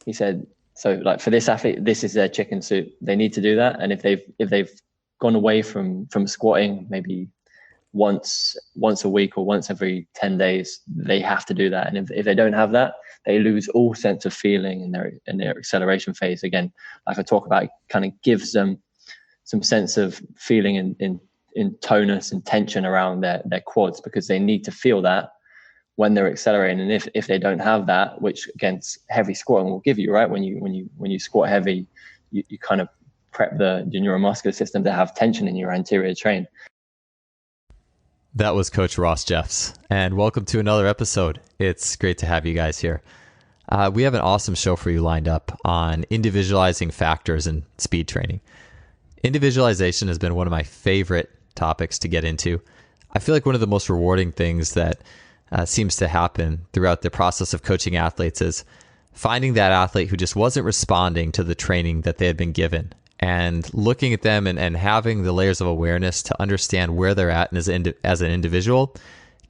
he said, so like for this athlete, this is their chicken soup. They need to do that. And if they've gone away from squatting, maybe once a week or once every 10 days, they have to do that. And if they don't have that, they lose all sense of feeling in their acceleration phase. Again, like I talk about, it kind of gives them some sense of feeling in tonus and tension around their quads, because they need to feel that when they're accelerating. And if they don't have that, which against heavy squatting will give you, right, when you squat heavy, you kind of prep your neuromuscular system to have tension in your anterior chain. That was Coach Ross Jeffs, and welcome to another episode. It's great to have you guys here. We have an awesome show for you lined up on individualizing factors in speed training. Individualization has been one of my favorite topics to get into. I feel like one of the most rewarding things that seems to happen throughout the process of coaching athletes is finding that athlete who just wasn't responding to the training that they had been given, and looking at them and having the layers of awareness to understand where they're at as an individual,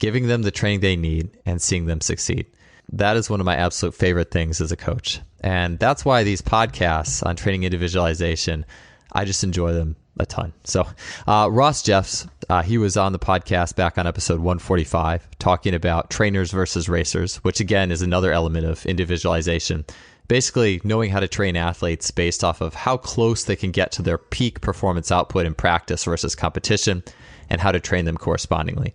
giving them the training they need, and seeing them succeed. That is one of my absolute favorite things as a coach. And that's why these podcasts on training individualization, I just enjoy them a ton. So Ross Jeffs, he was on the podcast back on episode 145, talking about trainers versus racers, which again is another element of individualization. Basically knowing how to train athletes based off of how close they can get to their peak performance output in practice versus competition, and how to train them correspondingly.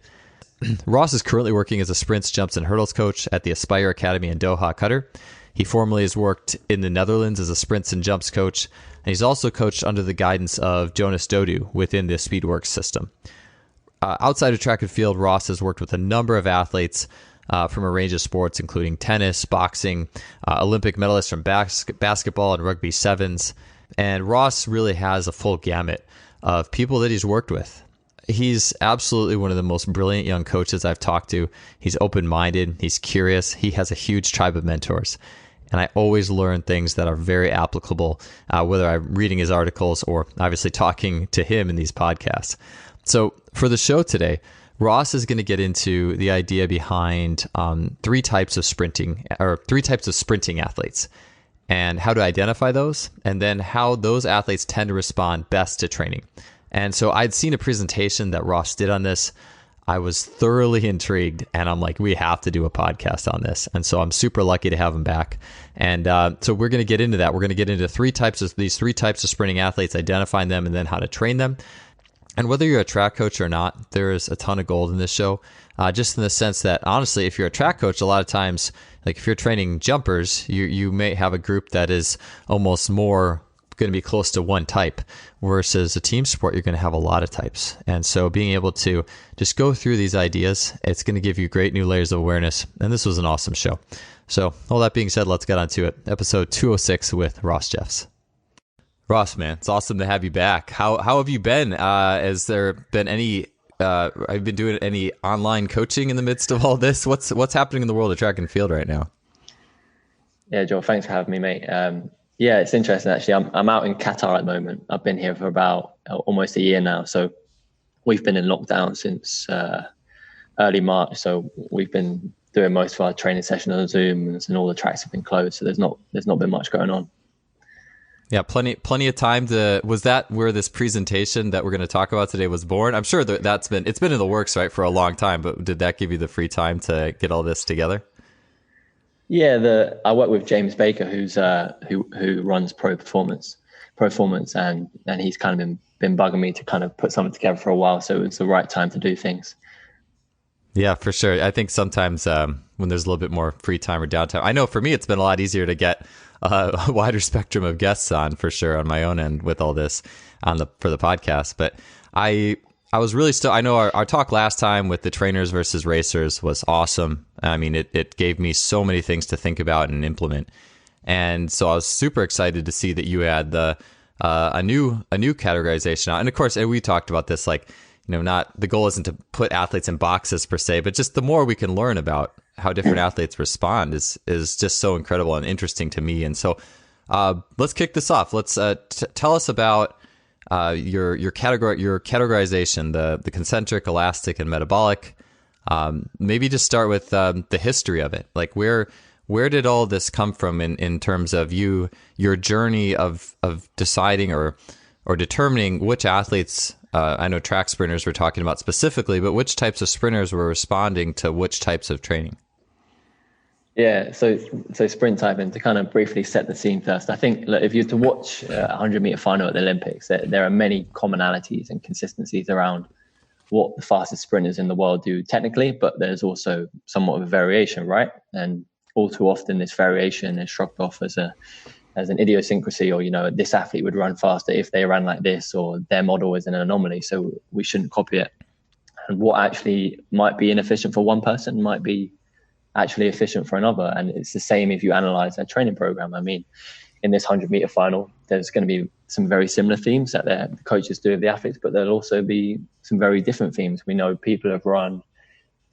Ross is currently working as a sprints, jumps, and hurdles coach at the Aspire Academy in Doha, Qatar. He formerly has worked in the Netherlands as a sprints and jumps coach, and he's also coached under the guidance of Jonas Dodoo within the Speedworks system. Outside of track and field, Ross has worked with a number of athletes from a range of sports, including tennis, boxing, Olympic medalists from basketball and rugby sevens. And Ross really has a full gamut of people that he's worked with. He's absolutely one of the most brilliant young coaches I've talked to. He's open-minded. He's curious. He has a huge tribe of mentors. And I always learn things that are very applicable, whether I'm reading his articles or obviously talking to him in these podcasts. So for the show today, Ross is going to get into the idea behind three types of sprinting athletes, and how to identify those, and then how those athletes tend to respond best to training. And so I'd seen a presentation that Ross did on this. I was thoroughly intrigued, and I'm like, we have to do a podcast on this. And so I'm super lucky to have him back. And so we're going to get into that. We're going to get into these three types of sprinting athletes, identifying them, and then how to train them. And whether you're a track coach or not, there is a ton of gold in this show, just in the sense that, honestly, if you're a track coach, a lot of times, like if you're training jumpers, you may have a group that is almost more going to be close to one type, versus a team sport, you're going to have a lot of types. And so being able to just go through these ideas, it's going to give you great new layers of awareness. And this was an awesome show. So all that being said, let's get on to it. Episode 206 with Ross Jeffs. Ross, man, it's awesome to have you back. How have you been? Has there been any? Have you been doing any online coaching in the midst of all this? What's happening in the world of track and field right now? Yeah, Joel, thanks for having me, mate. Yeah, it's interesting actually. I'm out in Qatar at the moment. I've been here for about almost a year now. So we've been in lockdown since early March. So we've been doing most of our training session on Zoom, and all the tracks have been closed. So there's not been much going on. Yeah, plenty of time to. Was that where this presentation that we're going to talk about today was born? I'm sure it's been in the works, right, for a long time. But did that give you the free time to get all this together? Yeah, I work with James Baker, who runs Pro Performance, and he's kind of been bugging me to kind of put something together for a while. So it's the right time to do things. Yeah, for sure. I think sometimes when there's a little bit more free time or downtime, I know for me it's been a lot easier to get a wider spectrum of guests on, for sure, on my own end with all this for the podcast. But I was really still. I know our talk last time with the trainers versus racers was awesome. I mean, it gave me so many things to think about and implement, and so I was super excited to see that you had a new categorization out. And of course, we talked about this, like, not the goal isn't to put athletes in boxes per se, but just the more we can learn about how different athletes respond is just so incredible and interesting to me. And so let's kick this off. Let's tell us about your categorization, the concentric, elastic, and metabolic. Maybe just start with the history of it. Like where Where did all this come from in terms of your journey of deciding or determining which athletes, I know track sprinters we're talking about specifically, but which types of sprinters were responding to which types of training? Yeah, so sprint typing, to kind of briefly set the scene first. I think, look, if you're to watch a 100-meter final at the Olympics, there are many commonalities and consistencies around what the fastest sprinters in the world do technically, but there's also somewhat of a variation, right? And all too often this variation is shrugged off as an idiosyncrasy, or, this athlete would run faster if they ran like this, or their model is an anomaly, so we shouldn't copy it. And what actually might be inefficient for one person might be actually efficient for another. And it's the same if you analyze their training program. I mean, in this 100-meter final, there's going to be some very similar themes that the coaches do with the athletes, but there'll also be some very different themes. We know people have run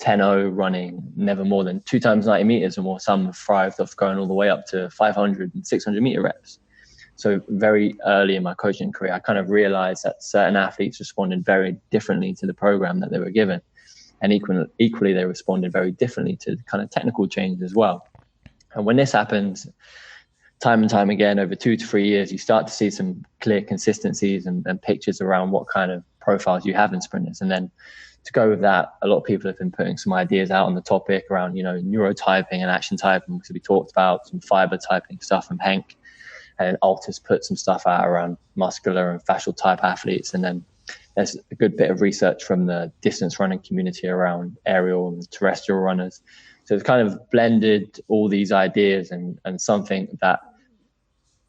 10-0 running never more than 2 times 90 meters or more. Some have thrived off going all the way up to 500 and 600 meter reps. So very early in my coaching career, I kind of realized that certain athletes responded very differently to the program that they were given. And equally, they responded very differently to the kind of technical change as well. And when this happens, time and time again, over 2 to 3 years, you start to see some clear consistencies and pictures around what kind of profiles you have in sprinters. And then to go with that, a lot of people have been putting some ideas out on the topic around, neurotyping and action typing, because we talked about some fiber typing stuff from Henk. And Altus put some stuff out around muscular and fascial type athletes. And then there's a good bit of research from the distance running community around aerial and terrestrial runners. So it's kind of blended all these ideas and something that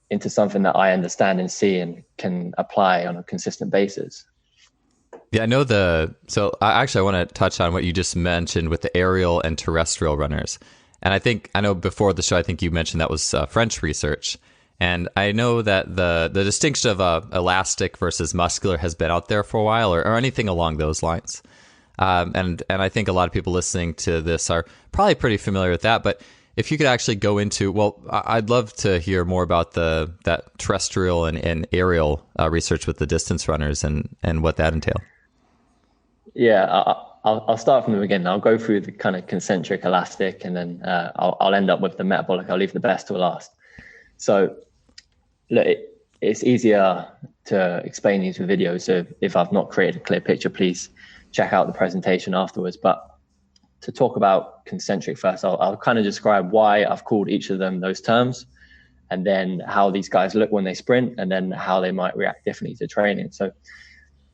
into something that I understand and see and can apply on a consistent basis. Yeah, I know so I want to touch on what you just mentioned with the aerial and terrestrial runners. And I know before the show, I think you mentioned that was French research. And I know that the distinction of elastic versus muscular has been out there for a while, or anything along those lines. And I think a lot of people listening to this are probably pretty familiar with that. But if you could actually go into, I'd love to hear more about that terrestrial and aerial research with the distance runners and what that entailed. Yeah, I'll start from the beginning. I'll go through the kind of concentric, elastic, and then I'll end up with the metabolic. I'll leave the best to last. So look, it's easier to explain these with videos. So if I've not created a clear picture, please check out the presentation afterwards. But to talk about concentric first, I'll kind of describe why I've called each of them those terms, and then how these guys look when they sprint, and then how they might react differently to training. So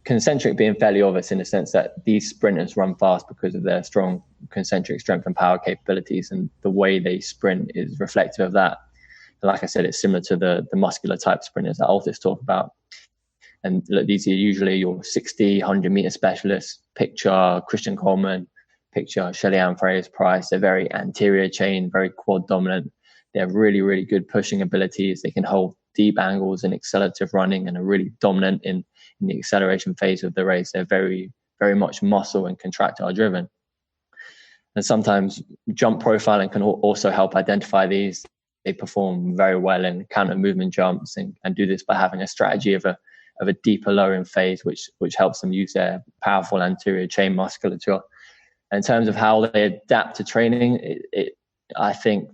concentric being fairly obvious in the sense that these sprinters run fast because of their strong concentric strength and power capabilities, and the way they sprint is reflective of that. Like I said, it's similar to the muscular type sprinters that Altus talk about. And look, these are usually your 60, 100 meter specialists. Picture Christian Coleman, picture Shelly-Ann Fraser-Price. They're very anterior chain, very quad dominant. They have really, really good pushing abilities. They can hold deep angles in accelerative running and are really dominant in the acceleration phase of the race. They're very, very much muscle and contractile driven. And sometimes jump profiling can also help identify these. They perform very well in counter movement jumps and do this by having a strategy of a deeper lowering phase, which helps them use their powerful anterior chain musculature. And in terms of how they adapt to training, I think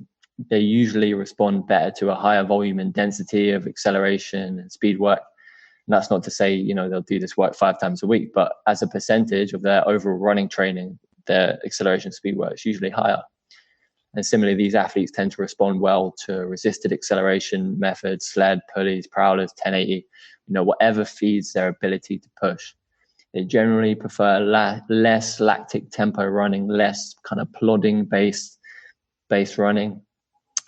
they usually respond better to a higher volume and density of acceleration and speed work. And that's not to say, they'll do this work 5 times a week, but as a percentage of their overall running training, their acceleration speed work is usually higher. And similarly, these athletes tend to respond well to resisted acceleration methods, sled, pulleys, prowlers, 1080, whatever feeds their ability to push. They generally prefer less lactic tempo running, less kind of plodding based running.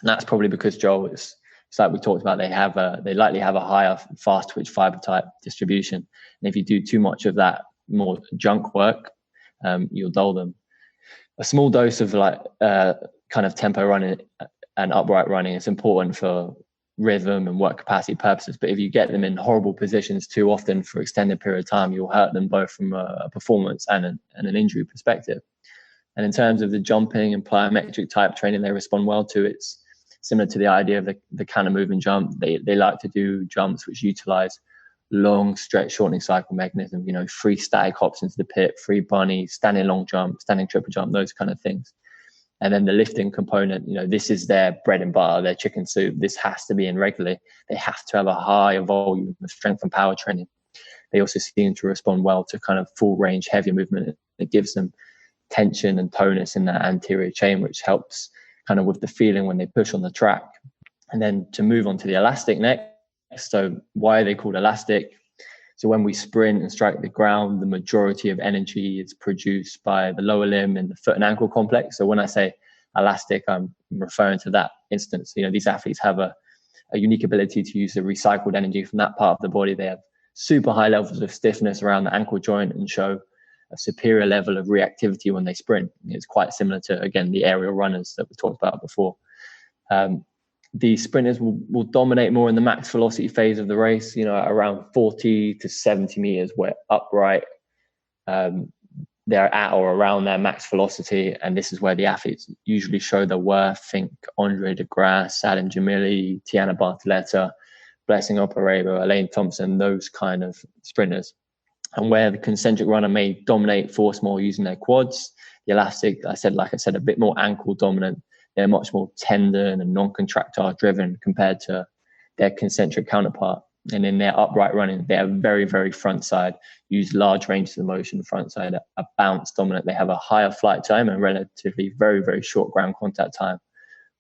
And that's probably because, Joel, it's like we talked about, they likely have a higher fast twitch fiber type distribution. And if you do too much of that more junk work, you'll dull them. A small dose of kind of tempo running and upright running is important for rhythm and work capacity purposes. But if you get them in horrible positions too often for extended period of time, you'll hurt them both from a performance and an injury perspective. And in terms of the jumping and plyometric type training they respond well to, it's similar to the idea of the counter movement jump. They like to do jumps which utilize long stretch shortening cycle mechanism, 3 static hops into the pit, 3 bunny, standing long jump, standing triple jump, those kind of things. And then the lifting component, this is their bread and butter, their chicken soup. This has to be in regularly. They have to have a higher volume of strength and power training. They also seem to respond well to kind of full range, heavier movement. It gives them tension and tonus in that anterior chain, which helps kind of with the feeling when they push on the track. And then to move on to the elastic next. So why are they called elastic? So when we sprint and strike the ground, the majority of energy is produced by the lower limb and the foot and ankle complex. So when I say elastic, I'm referring to that instance. These athletes have a unique ability to use the recycled energy from that part of the body. They have super high levels of stiffness around the ankle joint and show a superior level of reactivity when they sprint. It's quite similar to, again, the aerial runners that we talked about before. The sprinters will dominate more in the max velocity phase of the race, around 40 to 70 meters, where upright, they're at or around their max velocity. And this is where the athletes usually show their worth. Think Andre De Grasse, Adam Jamili, Tiana Bartoletta, Blessing Operabo, Elaine Thompson, those kind of sprinters. And where the concentric runner may dominate force more using their quads, the elastic, like I said, a bit more ankle dominant. They're much more tendon and non-contractile driven compared to their concentric counterpart. And in their upright running, they are very, very front side, use large ranges of motion, front side, a bounce dominant. They have a higher flight time and relatively very, very short ground contact time,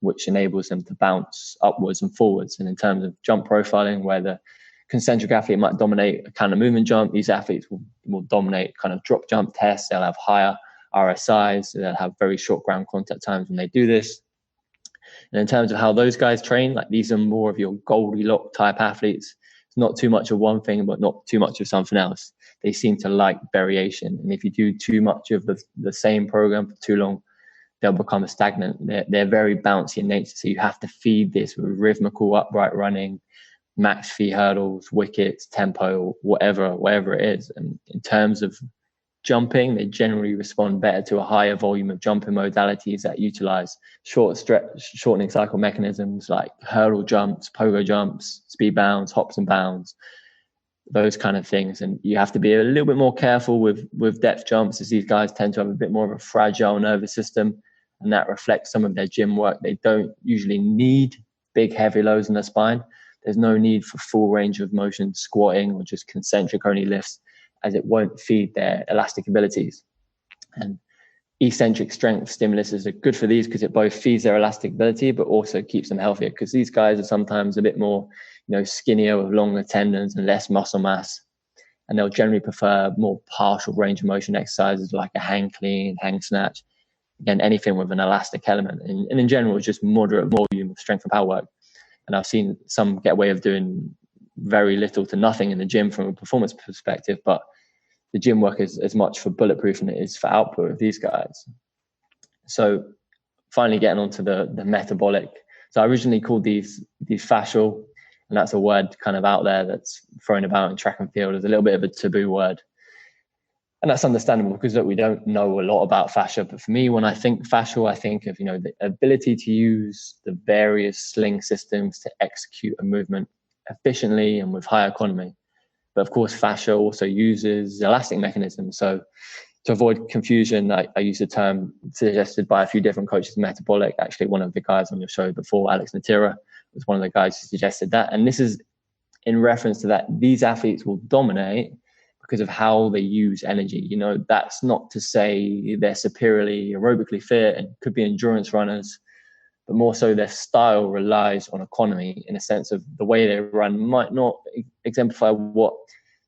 which enables them to bounce upwards and forwards. And in terms of jump profiling, where the concentric athlete might dominate a kind of movement jump, these athletes will dominate kind of drop jump tests. They'll have higher RSIs. They'll have very short ground contact times when they do this. And in terms of how those guys train, like these are more of your Goldilocks type athletes. It's not too much of one thing, but not too much of something else. They seem to like variation. And if you do too much of the same program for too long, they'll become stagnant. They're very bouncy in nature. So you have to feed this with rhythmical upright running, max feet hurdles, wickets, tempo, whatever it is. And in terms of jumping, they generally respond better to a higher volume of jumping modalities that utilize shortening cycle mechanisms like hurdle jumps, pogo jumps, speed bounds, hops and bounds, those kind of things. And you have to be a little bit more careful with depth jumps, as these guys tend to have a bit more of a fragile nervous system, and that reflects some of their gym work. They don't usually need big heavy loads in their spine. There's no need for full range of motion squatting or just concentric only lifts, as it won't feed their elastic abilities. And eccentric strength stimuluses are good for these because it both feeds their elastic ability but also keeps them healthier, because these guys are sometimes a bit more skinnier with longer tendons and less muscle mass, and they'll generally prefer more partial range of motion exercises like a hang clean, hang snatch, again, anything with an elastic element, and in general just moderate volume of strength and power work. And I've seen some get away with doing very little to nothing in the gym from a performance perspective, but the gym work is as much for bulletproof than it is for output of these guys. So finally getting onto the metabolic. So I originally called these fascial, and that's a word kind of out there that's thrown about in track and field as a little bit of a taboo word. And that's understandable because look, we don't know a lot about fascia. But for me, when I think fascial, I think of, the ability to use the various sling systems to execute a movement efficiently and with high economy. But of course, fascia also uses elastic mechanisms. So to avoid confusion, I use the term suggested by a few different coaches, metabolic. Actually, one of the guys on your show before, Alex Natira, was one of the guys who suggested that. And this is in reference to that these athletes will dominate because of how they use energy. That's not to say they're superiorly aerobically fit and could be endurance runners, but more so their style relies on economy, in a sense of the way they run might not exemplify what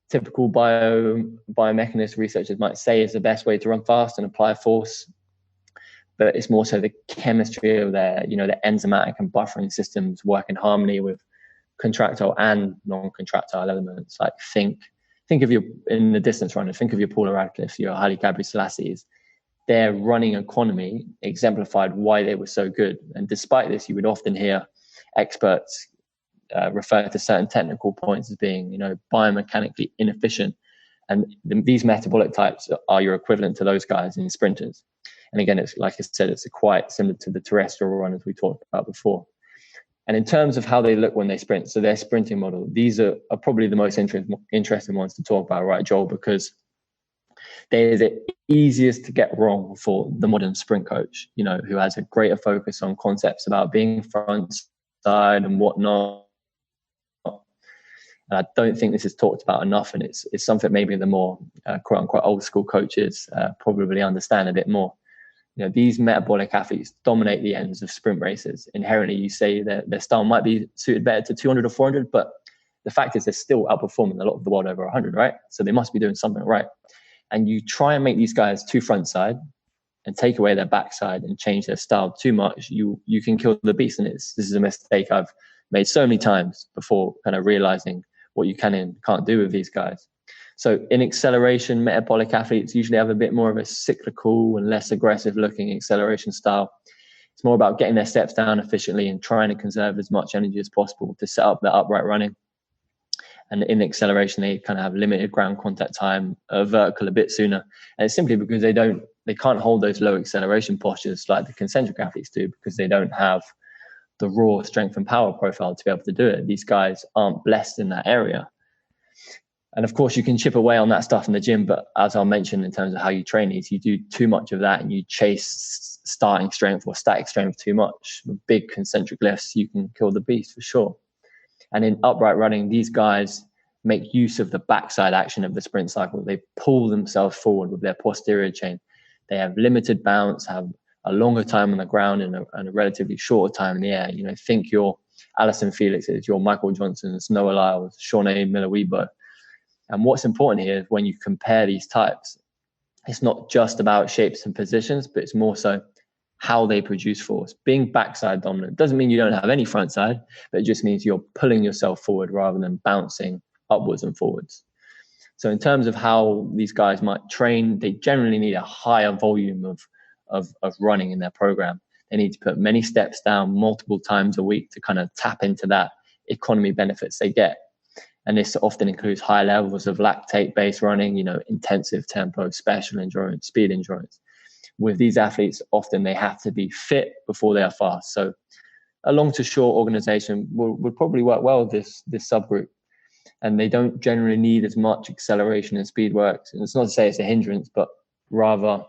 typical biomechanist researchers might say is the best way to run fast and apply force. But it's more so the chemistry of their enzymatic and buffering systems work in harmony with contractile and non-contractile elements. Like think of in the distance runner, think of your Paula Radcliffe, your Haile Gebrselassie. Their running economy exemplified why they were so good. And despite this, you would often hear experts refer to certain technical points as being, biomechanically inefficient. And these metabolic types are your equivalent to those guys in sprinters. And again, it's like I said, it's quite similar to the terrestrial runners we talked about before. And in terms of how they look when they sprint, so their sprinting model, these are probably the most interesting ones to talk about, right, Joel? Because They're the easiest to get wrong for the modern sprint coach, who has a greater focus on concepts about being front side and whatnot. And I don't think this is talked about enough, and it's something maybe the more quote unquote old school coaches probably understand a bit more. These metabolic athletes dominate the ends of sprint races. Inherently, you say that their style might be suited better to 200 or 400, but the fact is they're still outperforming a lot of the world over 100, right? So they must be doing something right. And you try and make these guys too front side and take away their backside and change their style too much, you can kill the beast. And this is a mistake I've made so many times before kind of realizing what you can and can't do with these guys. So in acceleration, metabolic athletes usually have a bit more of a cyclical and less aggressive looking acceleration style. It's more about getting their steps down efficiently and trying to conserve as much energy as possible to set up their upright running. And in acceleration, they kind of have limited ground contact time, vertical a bit sooner. And it's simply because they can't hold those low acceleration postures like the concentric athletes do, because they don't have the raw strength and power profile to be able to do it. These guys aren't blessed in that area. And of course, you can chip away on that stuff in the gym. But as I'll mention in terms of how you train these, you do too much of that and you chase starting strength or static strength too much. With big concentric lifts, you can kill the beast for sure. And in upright running, these guys make use of the backside action of the sprint cycle. They pull themselves forward with their posterior chain. They have limited bounce, have a longer time on the ground and a relatively shorter time in the air. Think your Alison Felixes, your Michael Johnsons, Noah Lyles, Shawnee Miller-Weibo. And what's important here is when you compare these types, it's not just about shapes and positions, but it's more so how they produce force. Being backside dominant doesn't mean you don't have any front side, but it just means you're pulling yourself forward rather than bouncing upwards and forwards. So in terms of how these guys might train, they generally need a higher volume of running in their program. They need to put many steps down multiple times a week to kind of tap into that economy benefits they get. And this often includes high levels of lactate-based running, intensive tempo, special endurance, speed endurance. With these athletes, often they have to be fit before they are fast. So a long to short organization would probably work well with this subgroup. And they don't generally need as much acceleration as Speedworks. And it's not to say it's a hindrance, but rather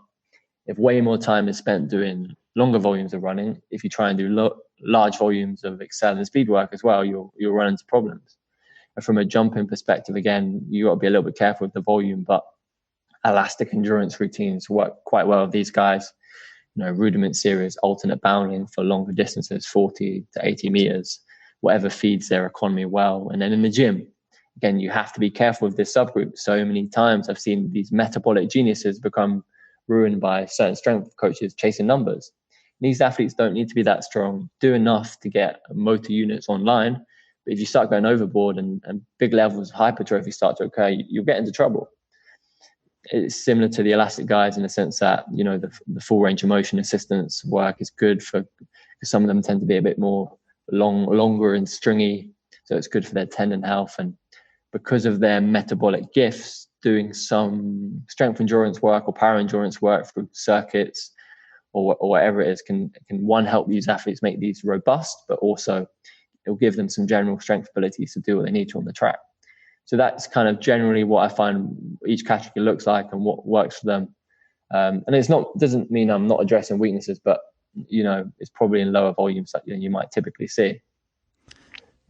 if way more time is spent doing longer volumes of running, if you try and do large volumes of Excel and Speedwork as well, you'll run into problems. And from a jumping perspective, again, you got to be a little bit careful with the volume, but elastic endurance routines work quite well with these guys. Rudiment series, alternate bounding for longer distances, 40 to 80 meters, whatever feeds their economy well. And then in the gym, again, you have to be careful with this subgroup. So many times I've seen these metabolic geniuses become ruined by certain strength coaches chasing numbers. These athletes don't need to be that strong. Do enough to get motor units online. But if you start going overboard and big levels of hypertrophy start to occur, you'll get into trouble. It's similar to the elastic guys in the sense that, the full range of motion assistance work is good because some of them tend to be a bit more longer and stringy. So it's good for their tendon health. And because of their metabolic gifts, doing some strength endurance work or power endurance work through circuits or whatever it is can one, help these athletes make these robust, but also it'll give them some general strength abilities to do what they need to on the track. So that's kind of generally what I find each category looks like and what works for them. And doesn't mean I'm not addressing weaknesses, but it's probably in lower volumes that you might typically see.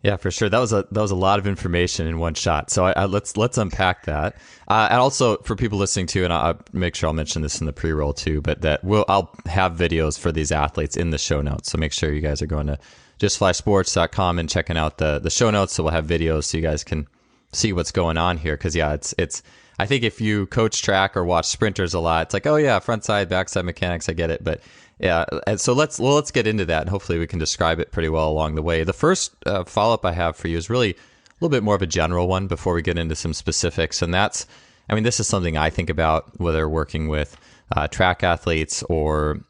Yeah, for sure. That was a lot of information in one shot. So let's unpack that. And also for people listening to, and I'll make sure I'll mention this in the pre-roll too, but I'll have videos for these athletes in the show notes. So make sure you guys are going to justflysports.com and checking out the show notes. So we'll have videos so you guys can see what's going on here. Cause yeah, it's, I think if you coach track or watch sprinters a lot, it's like, oh yeah, front side, backside mechanics, I get it. But yeah, and so let's get into that, and hopefully we can describe it pretty well along the way. The first follow-up I have for you is really a little bit more of a general one before we get into some specifics, and that's, this is something I think about whether working with track athletes or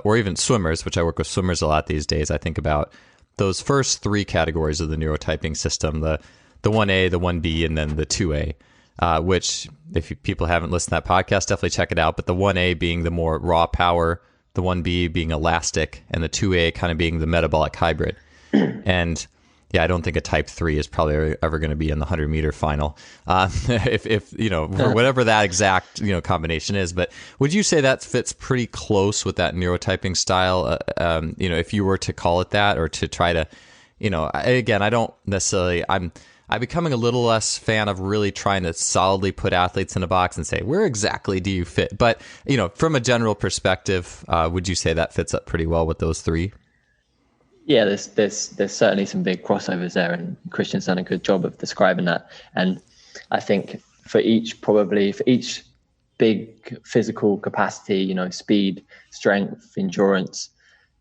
even swimmers, which I work with swimmers a lot these days. I think about those first three categories of the neurotyping system: the 1A, the 1B, and then the 2A. Which, if people haven't listened to that podcast, definitely check it out. But the 1A being the more raw power, the 1B being elastic, and the 2A kind of being the metabolic hybrid. And Yeah, I don't think a type 3 is probably ever going to be in the 100-meter final, if for whatever that exact combination is. But would you say that fits pretty close with that neurotyping style? If you were to call it that, or to try to, again, I don't necessarily. I'm becoming a little less fan of really trying to solidly put athletes in a box and say, where exactly do you fit? But from a general perspective, would you say that fits up pretty well with those three? Yeah, there's certainly some big crossovers there, and Christian's done a good job of describing that. And I think for each big physical capacity, speed, strength, endurance,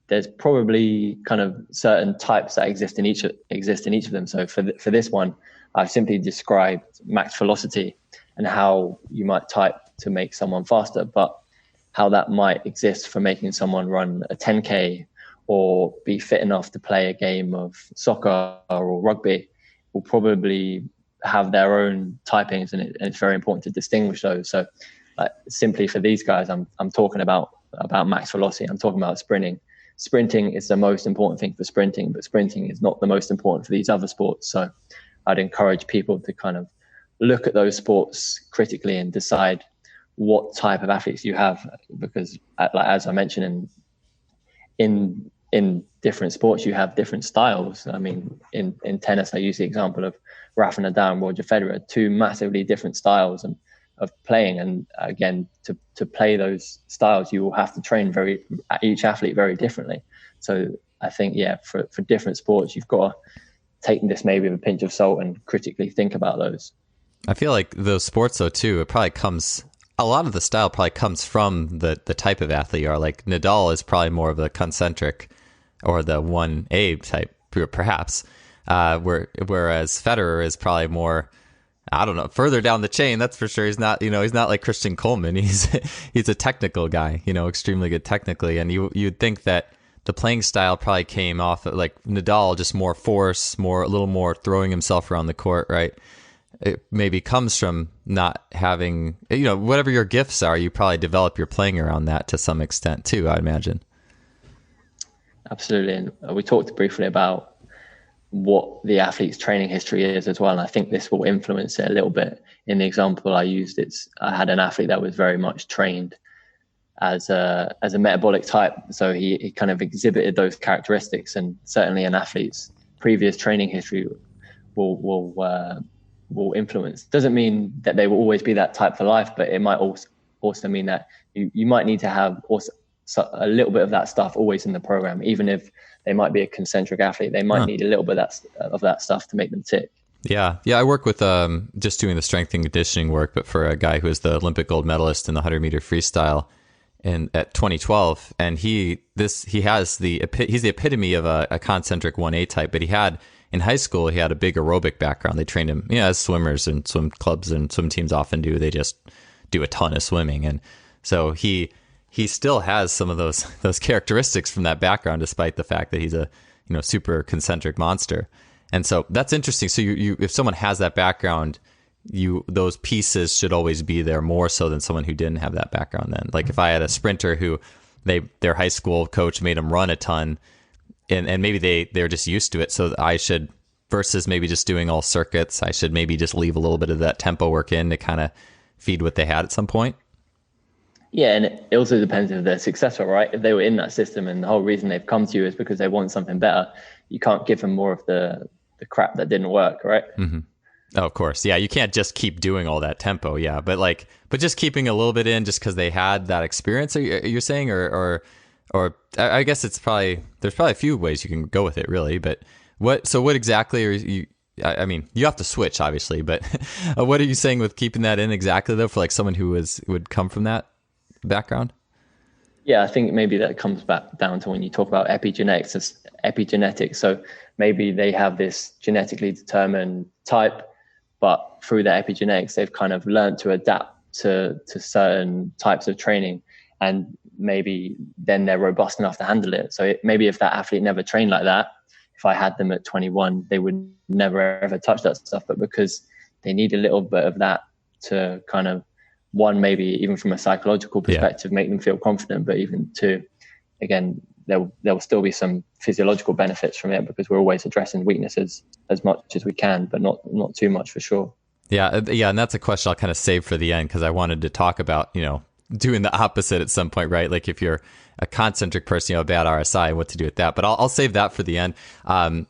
there's probably kind of certain types that exist in each of them. So for this one, I've simply described max velocity and how you might type to make someone faster, but how that might exist for making someone run a 10K or be fit enough to play a game of soccer or rugby will probably have their own typings, and it's very important to distinguish those. So simply for these guys, I'm talking about max velocity. I'm talking about sprinting. Sprinting is the most important thing for sprinting, but sprinting is not the most important for these other sports. So I'd encourage people to kind of look at those sports critically and decide what type of athletes you have, because as I mentioned, in different sports, you have different styles. I mean, in tennis, I use the example of Rafa Nadal and Roger Federer, two massively different styles of playing. And again, to play those styles, you will have to train each athlete very differently. So I think, for different sports, you've got to take this maybe with a pinch of salt and critically think about those. I feel like those sports, though, too, a lot of the style probably comes from the type of athlete you are. Like Nadal is probably more of the concentric or the 1A type, perhaps, whereas Federer is probably more, I don't know, further down the chain. That's for sure. He's not like Christian Coleman. He's a technical guy, extremely good technically. And you'd think that the playing style probably came off of, like, Nadal, just more force, a little more throwing himself around the court, right? It maybe comes from not having, whatever your gifts are, you probably develop your playing around that to some extent too, I imagine. Absolutely. And we talked briefly about what the athlete's training history is as well. And I think this will influence it a little bit. In the example I used, I had an athlete that was very much trained as a metabolic type. So he kind of exhibited those characteristics, and certainly an athlete's previous training history will influence. Doesn't mean that they will always be that type for life, but it might also mean that you might need to have also a little bit of that stuff always in the program. Even if they might be a concentric athlete, they might need a little bit of that stuff to make them tick. Yeah. I work with just doing the strength and conditioning work, but for a guy who is the Olympic gold medalist in the 100-meter freestyle at 2012, and he's the epitome of a concentric 1A type. But in high school, he had a big aerobic background. They trained him, as swimmers and swim clubs and swim teams often do. They just do a ton of swimming, and so he still has some of those characteristics from that background, despite the fact that he's a super concentric monster. And so that's interesting. So you if someone has that background, those pieces should always be there more so than someone who didn't have that background. Then, like if I had a sprinter who their high school coach made them run a ton, and maybe they're just used to it, so I should, versus maybe just doing all circuits, I should maybe just leave a little bit of that tempo work in to kind of feed what they had at some point. Yeah, and it also depends if they're successful, right? If they were in that system and the whole reason they've come to you is because they want something better, you can't give them more of the crap that didn't work, right? Mm-hmm. Oh, of course. Yeah, you can't just keep doing all that tempo. Yeah, but just keeping a little bit in just because they had that experience. You're saying, or I guess there's probably a few ways you can go with it, really. But what exactly are you? I mean, you have to switch, obviously, but what are you saying with keeping that in exactly though for like someone who would come from that background? Yeah, I think maybe that comes back down to when you talk about epigenetics. So maybe they have this genetically determined type, but through their epigenetics, they've kind of learned to adapt to certain types of training, and maybe then they're robust enough to handle it. So maybe if that athlete never trained like that, if I had them at 21, they would never ever touch that stuff. But because they need a little bit of that to kind of, one, maybe even from a psychological perspective, make them feel confident, but even two, again, there will still be some physiological benefits from it, because we're always addressing weaknesses as much as we can, but not too much for sure. Yeah, and that's a question I'll kind of save for the end, because I wanted to talk about, doing the opposite at some point, right? Like if you're a concentric person, a bad RSI, and what to do with that. But I'll save that for the end. Well,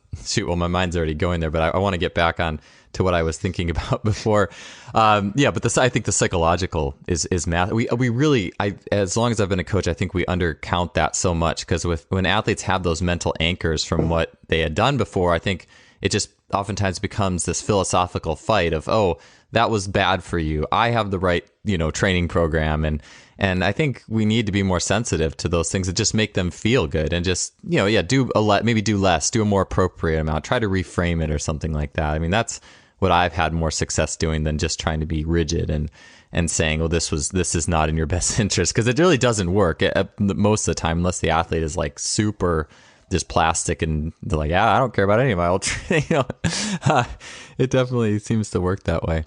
my mind's already going there, but I want to get back on to what I was thinking about before. But I think the psychological is math. We really, as long as I've been a coach, I think we undercount that so much, because when athletes have those mental anchors from what they had done before, I think it just oftentimes becomes this philosophical fight of, oh, that was bad for you. I have the right, training program. And I think we need to be more sensitive to those things that just make them feel good, and just, maybe do less, do a more appropriate amount, try to reframe it or something like that. I mean, that's what I've had more success doing than just trying to be rigid and saying, oh, this is not in your best interest, because it really doesn't work most of the time, unless the athlete is like super just plastic and they're like, yeah, I don't care about any of my old training. It definitely seems to work that way.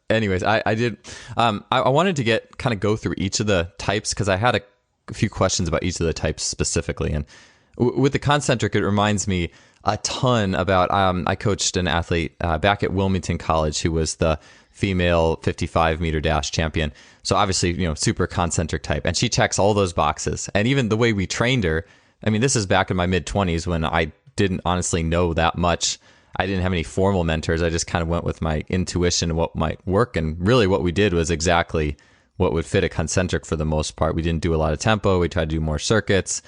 Anyways, I did. I wanted to go through each of the types, because I had a few questions about each of the types specifically. And with the concentric, it reminds me a ton about. I coached an athlete back at Wilmington College who was the female 55-meter dash champion. So obviously, super concentric type, and she checks all those boxes. And even the way we trained her, I mean, this is back in my mid-20s when I didn't honestly know that much. I didn't have any formal mentors. I just kind of went with my intuition and what might work. And really what we did was exactly what would fit a concentric for the most part. We didn't do a lot of tempo. We tried to do more circuits,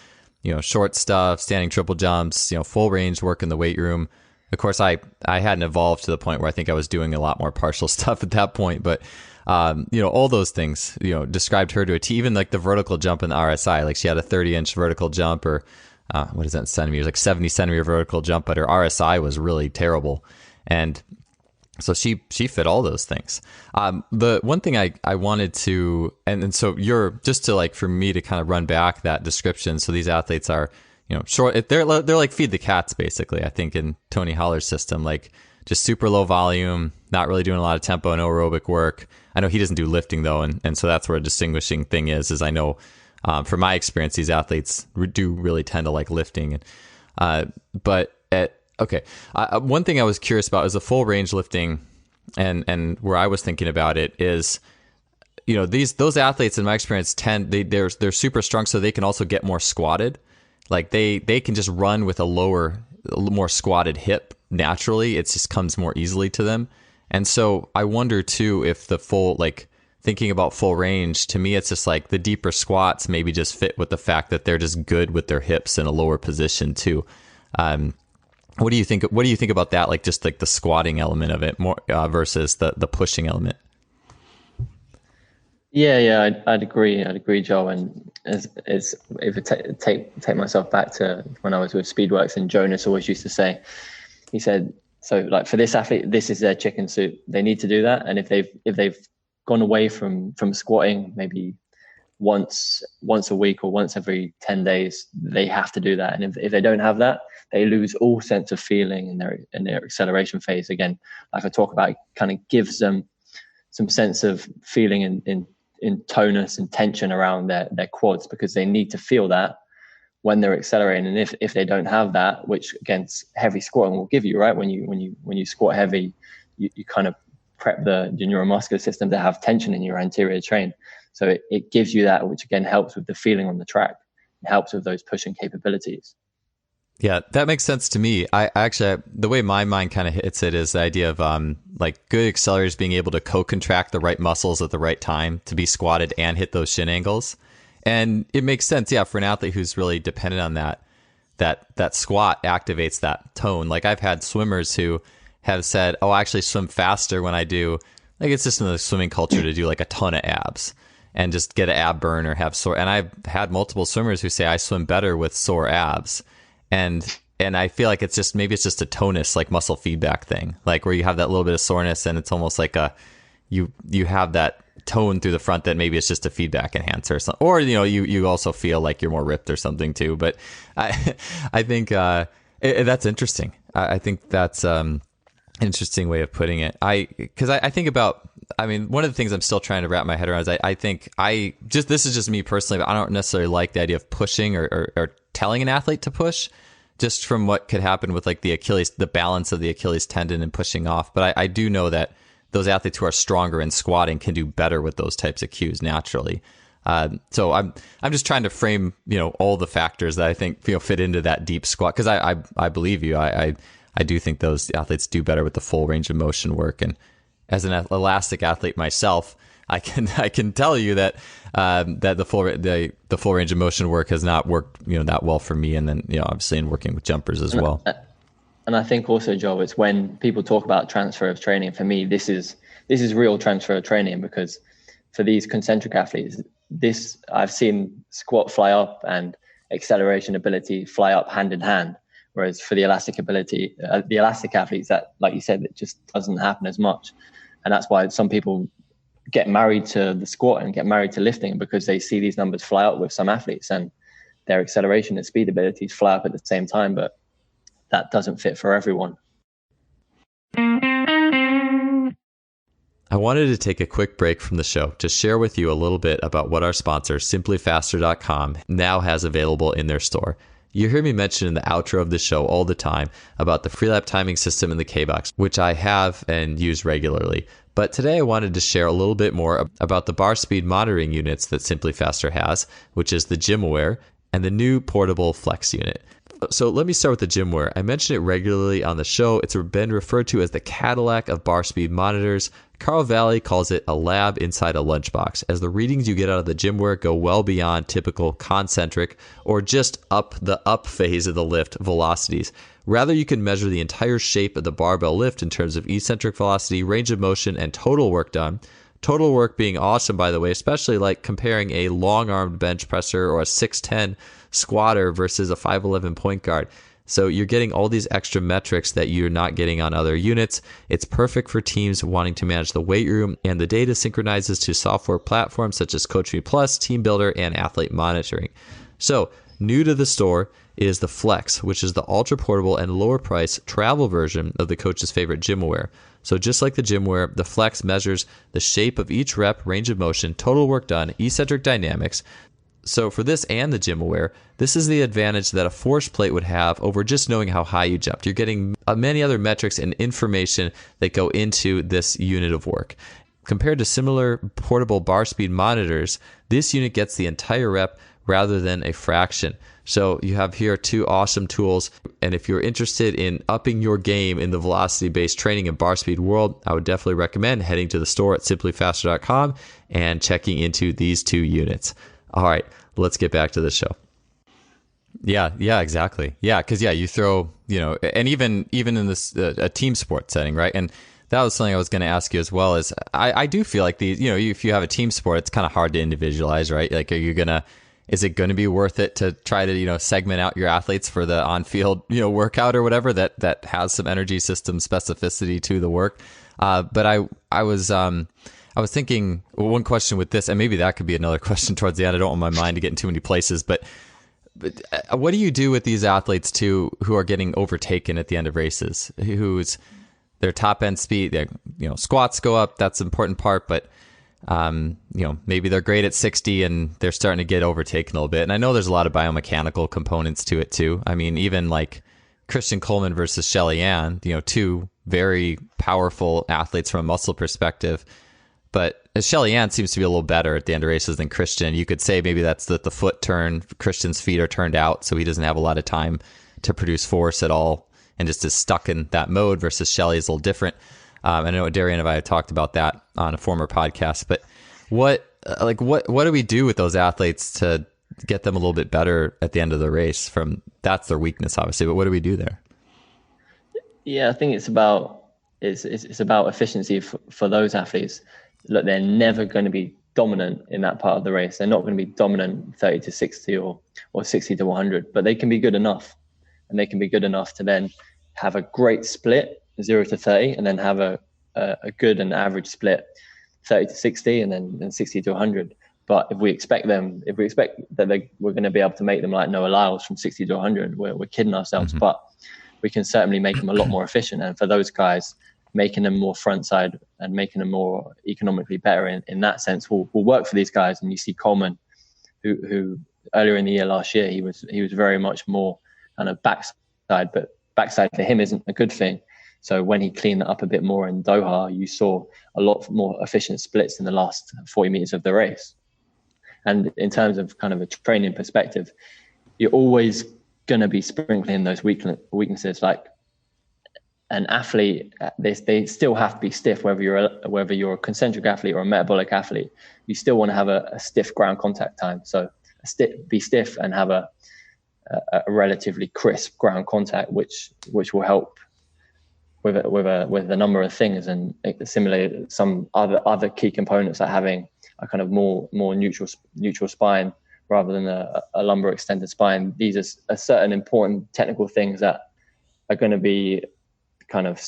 short stuff, standing triple jumps, full range work in the weight room. Of course, I hadn't evolved to the point where I think I was doing a lot more partial stuff at that point. But, all those things, described her to a T, even like the vertical jump in the RSI. Like she had a 30-inch vertical jump, or what is that in centimeters? Like 70 centimeter vertical jump, but her RSI was really terrible. And so she fit all those things. The one thing I wanted to, and so you're just to like, for me to kind of run back that description. So these athletes are, short, they're like feed the cats, basically, I think, in Tony Holler's system, like just super low volume, not really doing a lot of tempo and aerobic work. I know he doesn't do lifting though. And so that's where a distinguishing thing is I know, from my experience, these athletes do really tend to like lifting. One thing I was curious about is the full range lifting, and where I was thinking about it is, those athletes in my experience they're super strong, so they can also get more squatted. Like they can just run with a more squatted hip naturally. It just comes more easily to them. And so I wonder too if the full, like, thinking about full range, to me, it's just like the deeper squats maybe just fit with the fact that they're just good with their hips in a lower position too. What do you think? What do you think about that? Like just like the squatting element of it more versus the pushing element. Yeah, I'd agree, Joel. And if I take myself back to when I was with Speedworks, and Jonas always used to say, he said, so like for this athlete, this is their chicken soup. They need to do that, and if they've gone away from squatting maybe once a week or once every 10 days, they have to do that. And if they don't have that, they lose all sense of feeling in their acceleration phase. Again, like I talk about, it kind of gives them some sense of feeling in tonus and tension around their quads, because they need to feel that when they're accelerating. And if they don't have that, which again heavy squatting will give you, right? When you squat heavy, you kind of prep the neuromuscular system to have tension in your anterior chain. So it gives you that, which again helps with the feeling on the track. It helps with those pushing capabilities. Yeah, that makes sense to me. I actually, the way my mind kind of hits it is the idea of like good accelerators being able to co-contract the right muscles at the right time to be squatted and hit those shin angles. And it makes sense, yeah, for an athlete who's really dependent on that squat activates that tone. Like I've had swimmers who have said, oh, I actually swim faster when I do, like it's just in the swimming culture to do like a ton of abs and just get an ab burn or have sore. And I've had multiple swimmers who say I swim better with sore abs. And I feel like it's just, maybe it's just a tonus, like muscle feedback thing, like where you have that little bit of soreness and it's almost like you have that tone through the front that maybe it's just a feedback enhancer or something. Or, you also feel like you're more ripped or something too. But I think that's interesting. I think that's, Interesting way of putting it. Because I think about, I mean, one of the things I'm still trying to wrap my head around is this is just me personally, but I don't necessarily like the idea of pushing or telling an athlete to push, just from what could happen with like the balance of the Achilles tendon and pushing off. But I do know that those athletes who are stronger in squatting can do better with those types of cues naturally. So I'm just trying to frame, all the factors that I think, fit into that deep squat. Cause I believe you. I do think those athletes do better with the full range of motion work. And as an elastic athlete myself, I can tell you that that the full range of motion work has not worked that well for me. And then obviously in working with jumpers as well. And I think also, Joel, it's when people talk about transfer of training. For me, this is real transfer of training, because for these concentric athletes, I've seen squat fly up and acceleration ability fly up hand in hand. Whereas for the elastic ability, the elastic athletes, that, like you said, it just doesn't happen as much. And that's why some people get married to the squat and get married to lifting, because they see these numbers fly up with some athletes and their acceleration and speed abilities fly up at the same time. But that doesn't fit for everyone. I wanted to take a quick break from the show to share with you a little bit about what our sponsor, simplyfaster.com, now has available in their store. You hear me mention in the outro of the show all the time about the Freelap timing system in the K-Box, which I have and use regularly. But today I wanted to share a little bit more about the bar speed monitoring units that Simply Faster has, which is the GymAware and the new portable Flex unit. So let me start with the GymAware. I mention it regularly on the show. It's been referred to as the Cadillac of bar speed monitors. Carl Valley calls it a lab inside a lunchbox, as the readings you get out of the GymAware go well beyond typical concentric or just up phase of the lift velocities. Rather, you can measure the entire shape of the barbell lift in terms of eccentric velocity, range of motion, and total work done. Total work being awesome, by the way, especially like comparing a long-armed bench presser or a 6'10 squatter versus a 5'11 point guard. So you're getting all these extra metrics that you're not getting on other units. It's perfect for teams wanting to manage the weight room, and the data synchronizes to software platforms such as Coach Me Plus, Team Builder, and Athlete Monitoring. So new to the store is the Flex, which is the ultra portable and lower price travel version of the coach's favorite GymAware. So just like the GymAware, the Flex measures the shape of each rep, range of motion, total work done, eccentric dynamics. So for this and the GymAware, this is the advantage that a force plate would have over just knowing how high you jumped. You're getting many other metrics and information that go into this unit of work. Compared to similar portable bar speed monitors, this unit gets the entire rep rather than a fraction. So you have here two awesome tools. And if you're interested in upping your game in the velocity-based training and bar speed world, I would definitely recommend heading to the store at simplyfaster.com and checking into these two units. All right, let's get back to the show. Yeah, exactly. Yeah, because you throw, and even in this a team sport setting, right? And that was something I was going to ask you as well. Is I do feel like these, if you have a team sport, it's kind of hard to individualize, right? Like, is it going to be worth it to try to segment out your athletes for the on-field workout or whatever that has some energy system specificity to the work? But I was thinking, one question with this, and maybe that could be another question towards the end. I don't want my mind to get in too many places, but what do you do with these athletes too who are getting overtaken at the end of races, whose their top end speed, their squats go up? That's an important part, but maybe they're great at 60 and they're starting to get overtaken a little bit. And I know there's a lot of biomechanical components to it too. I mean, even like Christian Coleman versus Shelly Ann, two very powerful athletes from a muscle perspective. But Shelly Ann seems to be a little better at the end of races than Christian. You could say maybe that's that the foot turn, Christian's feet are turned out, so he doesn't have a lot of time to produce force at all and just is stuck in that mode, versus Shelly is a little different. I know Darian and I have talked about that on a former podcast, but what do we do with those athletes to get them a little bit better at the end of the race? That's their weakness, obviously, but what do we do there? Yeah, I think it's about efficiency for those athletes. Look, they're never going to be dominant in that part of the race. They're not going to be dominant 30 to 60 or 60 to 100, but they can be good enough, and they can be good enough to then have a great split 0 to 30, and then have a good and average split 30 to 60, and then 60 to 100. But if we expect that we're going to be able to make them like Noah Lyles from 60 to 100, we're kidding ourselves. Mm-hmm. But we can certainly make them a lot more efficient. And for those guys, making them more front side and making them more economically better in that sense will work for these guys. And you see Coleman, who earlier in the year last year, he was very much more kind of backside, but backside for him isn't a good thing. So when he cleaned that up a bit more in Doha, you saw a lot more efficient splits in the last 40 meters of the race. And in terms of kind of a training perspective, you're always going to be sprinkling those weaknesses. Like an athlete, they still have to be stiff, whether you're a concentric athlete or a metabolic athlete. You still want to have a stiff ground contact time. So be stiff and have a relatively crisp ground contact, which will help with a number of things, and assimilate some other key components, like having a kind of more neutral spine rather than a lumbar extended spine. These are certain important technical things that are going to be kind of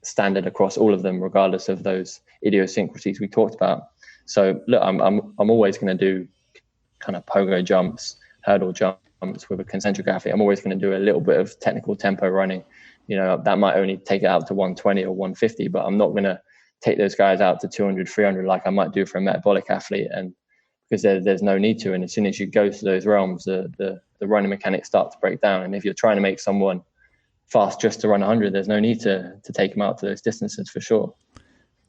standard across all of them, regardless of those idiosyncrasies we talked about. So look, I'm always going to do kind of pogo jumps, hurdle jumps with a concentric athlete. I'm always going to do a little bit of technical tempo running. That might only take it out to 120 or 150, but I'm not going to take those guys out to 200, 300 like I might do for a metabolic athlete, and because there's no need to. And as soon as you go to those realms, the running mechanics start to break down. And if you're trying to make someone fast just to run 100, there's no need to take them out to those distances for sure.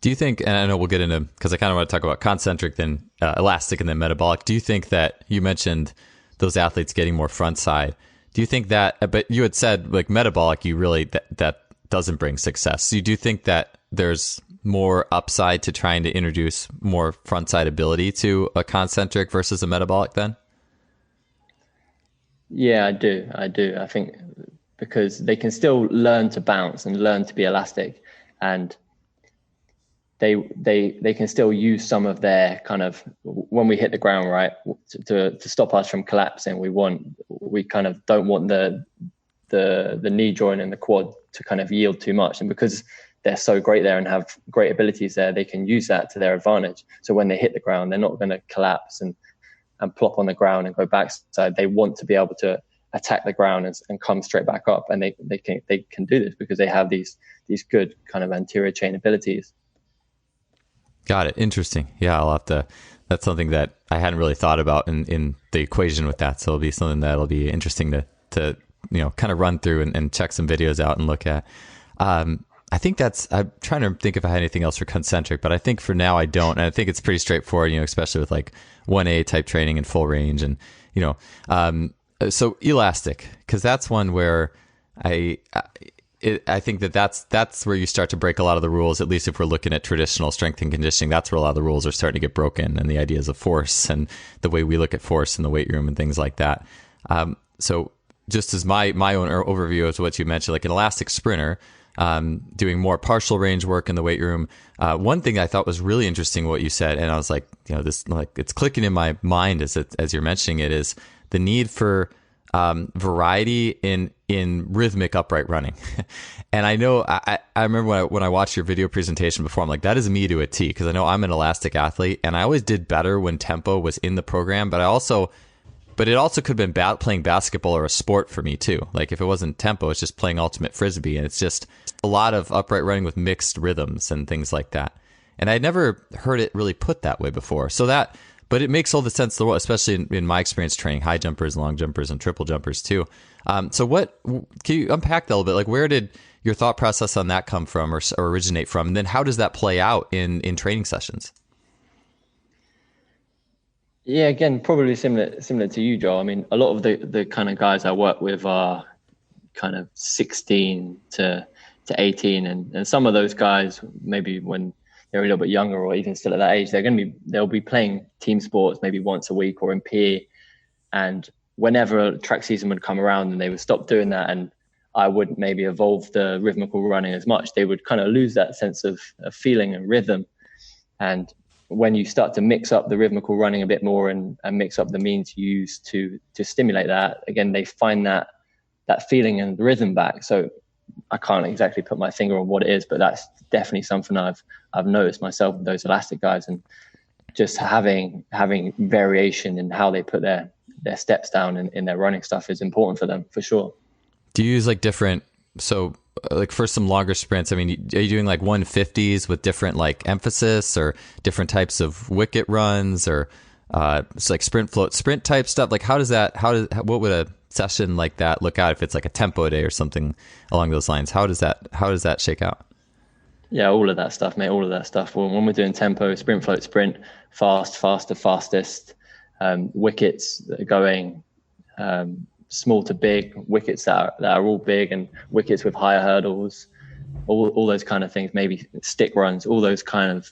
Do you think, and I know we'll get into, because I kind of want to talk about concentric, then elastic, and then metabolic. Do you think that you mentioned those athletes getting more front side? Do you think that, but you had said like metabolic, you really, that doesn't bring success. So you do think that there's more upside to trying to introduce more front side ability to a concentric versus a metabolic then? Yeah, I do. I think because they can still learn to bounce and learn to be elastic, and they can still use some of their kind of, when we hit the ground, right, to stop us from collapsing. We kind of don't want the knee joint and the quad to kind of yield too much. And because they're so great there and have great abilities there, they can use that to their advantage. So when they hit the ground, they're not going to collapse and plop on the ground and go backside. They want to be able to attack the ground and come straight back up. And they can do this because they have these good kind of anterior chain abilities. Got it. Interesting. Yeah, I'll have to, that's something that I hadn't really thought about in the equation with that. So it'll be something that'll be interesting to kind of run through and check some videos out and look at. I think I'm trying to think if I had anything else for concentric, but I think for now I don't. And I think it's pretty straightforward, especially with like 1A type training and full range and, so elastic, because that's one where I think that's where you start to break a lot of the rules, at least if we're looking at traditional strength and conditioning. That's where a lot of the rules are starting to get broken, and the ideas of force and the way we look at force in the weight room and things like that. So just as my own overview of what you mentioned, like an elastic sprinter, doing more partial range work in the weight room. One thing I thought was really interesting what you said, and I was like, this, like, it's clicking in my mind as you're mentioning it, is the need for variety in rhythmic upright running. And I know I remember when I watched your video presentation before, I'm like, that is me to a T, because I know I'm an elastic athlete and I always did better when tempo was in the program, but it also could have been playing basketball or a sport for me too. Like if it wasn't tempo, it's just playing ultimate frisbee, and it's just a lot of upright running with mixed rhythms and things like that. And I'd never heard it really put that way before. But it makes all the sense in the world, especially in my experience training high jumpers, long jumpers, and triple jumpers too. So can you unpack that a little bit? Like, where did your thought process on that come from or originate from? And then how does that play out in training sessions? Yeah, again, probably similar to you, Joel. I mean, a lot of the kind of guys I work with are kind of 16 to 18, and some of those guys, maybe when they're a little bit younger or even still at that age, they'll be playing team sports maybe once a week or in PE. And whenever track season would come around and they would stop doing that, and I wouldn't maybe evolve the rhythmical running as much, they would kind of lose that sense of feeling and rhythm. And when you start to mix up the rhythmical running a bit more and mix up the means you use to stimulate that, again, they find that feeling and rhythm back. So I can't exactly put my finger on what it is, but that's definitely something I've noticed myself with those elastic guys, and just having variation in how they put their steps down in their running stuff is important for them, for sure. Do you use like different so like for some longer sprints, I mean, are you doing like 150s with different like emphasis or different types of wicket runs, or it's like sprint float sprint type stuff? Like what would a session like that look out if it's like a tempo day or something along those lines? How does that shake out? Yeah, all of that stuff, mate. All of that stuff. When we're doing tempo, sprint, float, sprint, fast, faster, fastest, wickets that are going small to big, wickets that are all big, and wickets with higher hurdles, all those kind of things. Maybe stick runs, all those kind of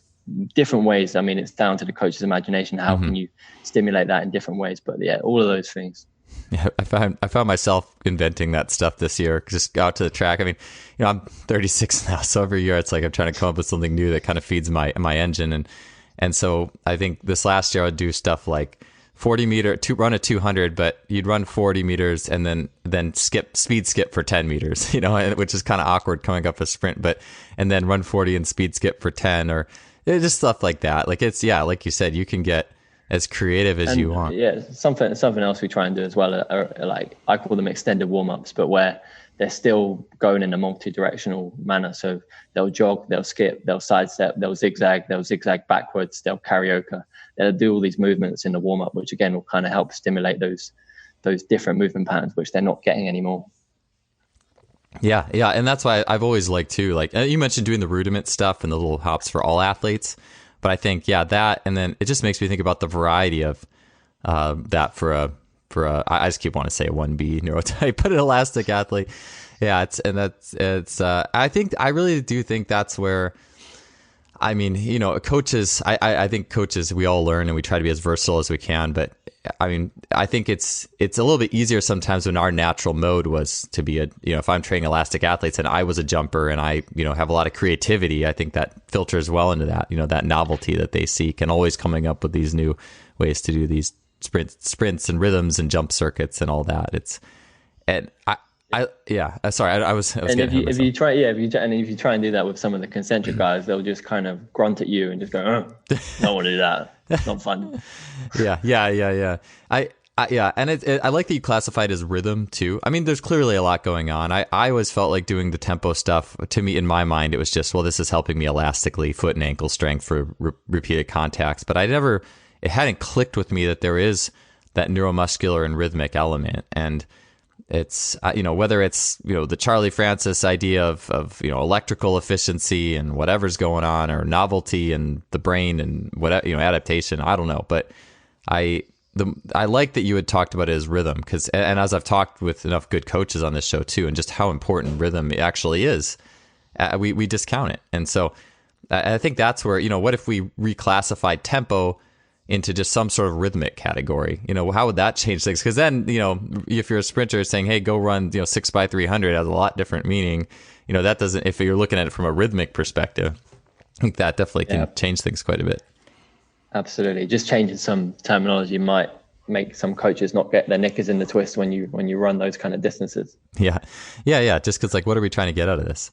different ways. I mean, it's down to the coach's imagination. How can you stimulate that in different ways? But yeah, all of those things. Yeah, I found myself inventing that stuff this year. Just go out to the track. I mean, I'm 36 now, so every year it's like I'm trying to come up with something new that kind of feeds my engine. And so I think this last year I would do stuff like 40 meter to run a 200, but you'd run 40 meters and then speed skip for 10 meters, which is kind of awkward coming up a sprint, and then run 40 and speed skip for 10, or just stuff like that. Like it's, yeah, like you said, you can get as creative as you want. Yeah, something else we try and do as well are like, I call them extended warm-ups, but where they're still going in a multi-directional manner. So they'll jog, they'll skip, they'll sidestep, they'll zigzag backwards, they'll karaoke. They'll do all these movements in the warm-up, which again will kind of help stimulate those different movement patterns, which they're not getting anymore. Yeah, and that's why I've always liked too. Like you mentioned, doing the rudiment stuff and the little hops for all athletes. But I think, that, and then it just makes me think about the variety of that for a I just keep wanting to say a 1B neurotype, but an elastic athlete. Yeah, I really do think that's where, I mean, coaches, I think coaches, we all learn and we try to be as versatile as we can. But I mean, I think it's a little bit easier sometimes when our natural mode was to be if I'm training elastic athletes and I was a jumper and I, have a lot of creativity, I think that filters well into that, that novelty that they seek, and always coming up with these new ways to do these sprints and rhythms and jump circuits and all that. Sorry, I was and if you try and do that with some of the concentric guys, they'll just kind of grunt at you and just go, don't want to do that. It's not fun. Yeah. And I like that you classify it as rhythm too. I mean, there's clearly a lot going on. I always felt like doing the tempo stuff, to me, in my mind, it was just, well, this is helping me elastically, foot and ankle strength for repeated contacts. But it hadn't clicked with me that there is that neuromuscular and rhythmic element. And it's, whether it's, the Charlie Francis idea of electrical efficiency and whatever's going on, or novelty and the brain and whatever, adaptation, I don't know. But I like that you had talked about it as rhythm, and as I've talked with enough good coaches on this show too, and just how important rhythm actually is, we discount it. And so I think that's where, what if we reclassified tempo into just some sort of rhythmic category? How would that change things? Because then, if you're a sprinter saying, hey, go run 6x300, has a lot different meaning. That doesn't, if you're looking at it from a rhythmic perspective, I think that definitely can change things quite a bit. Absolutely. Just changing some terminology might make some coaches not get their knickers in the twist when you run those kind of distances. Yeah. Just because, like, what are we trying to get out of this?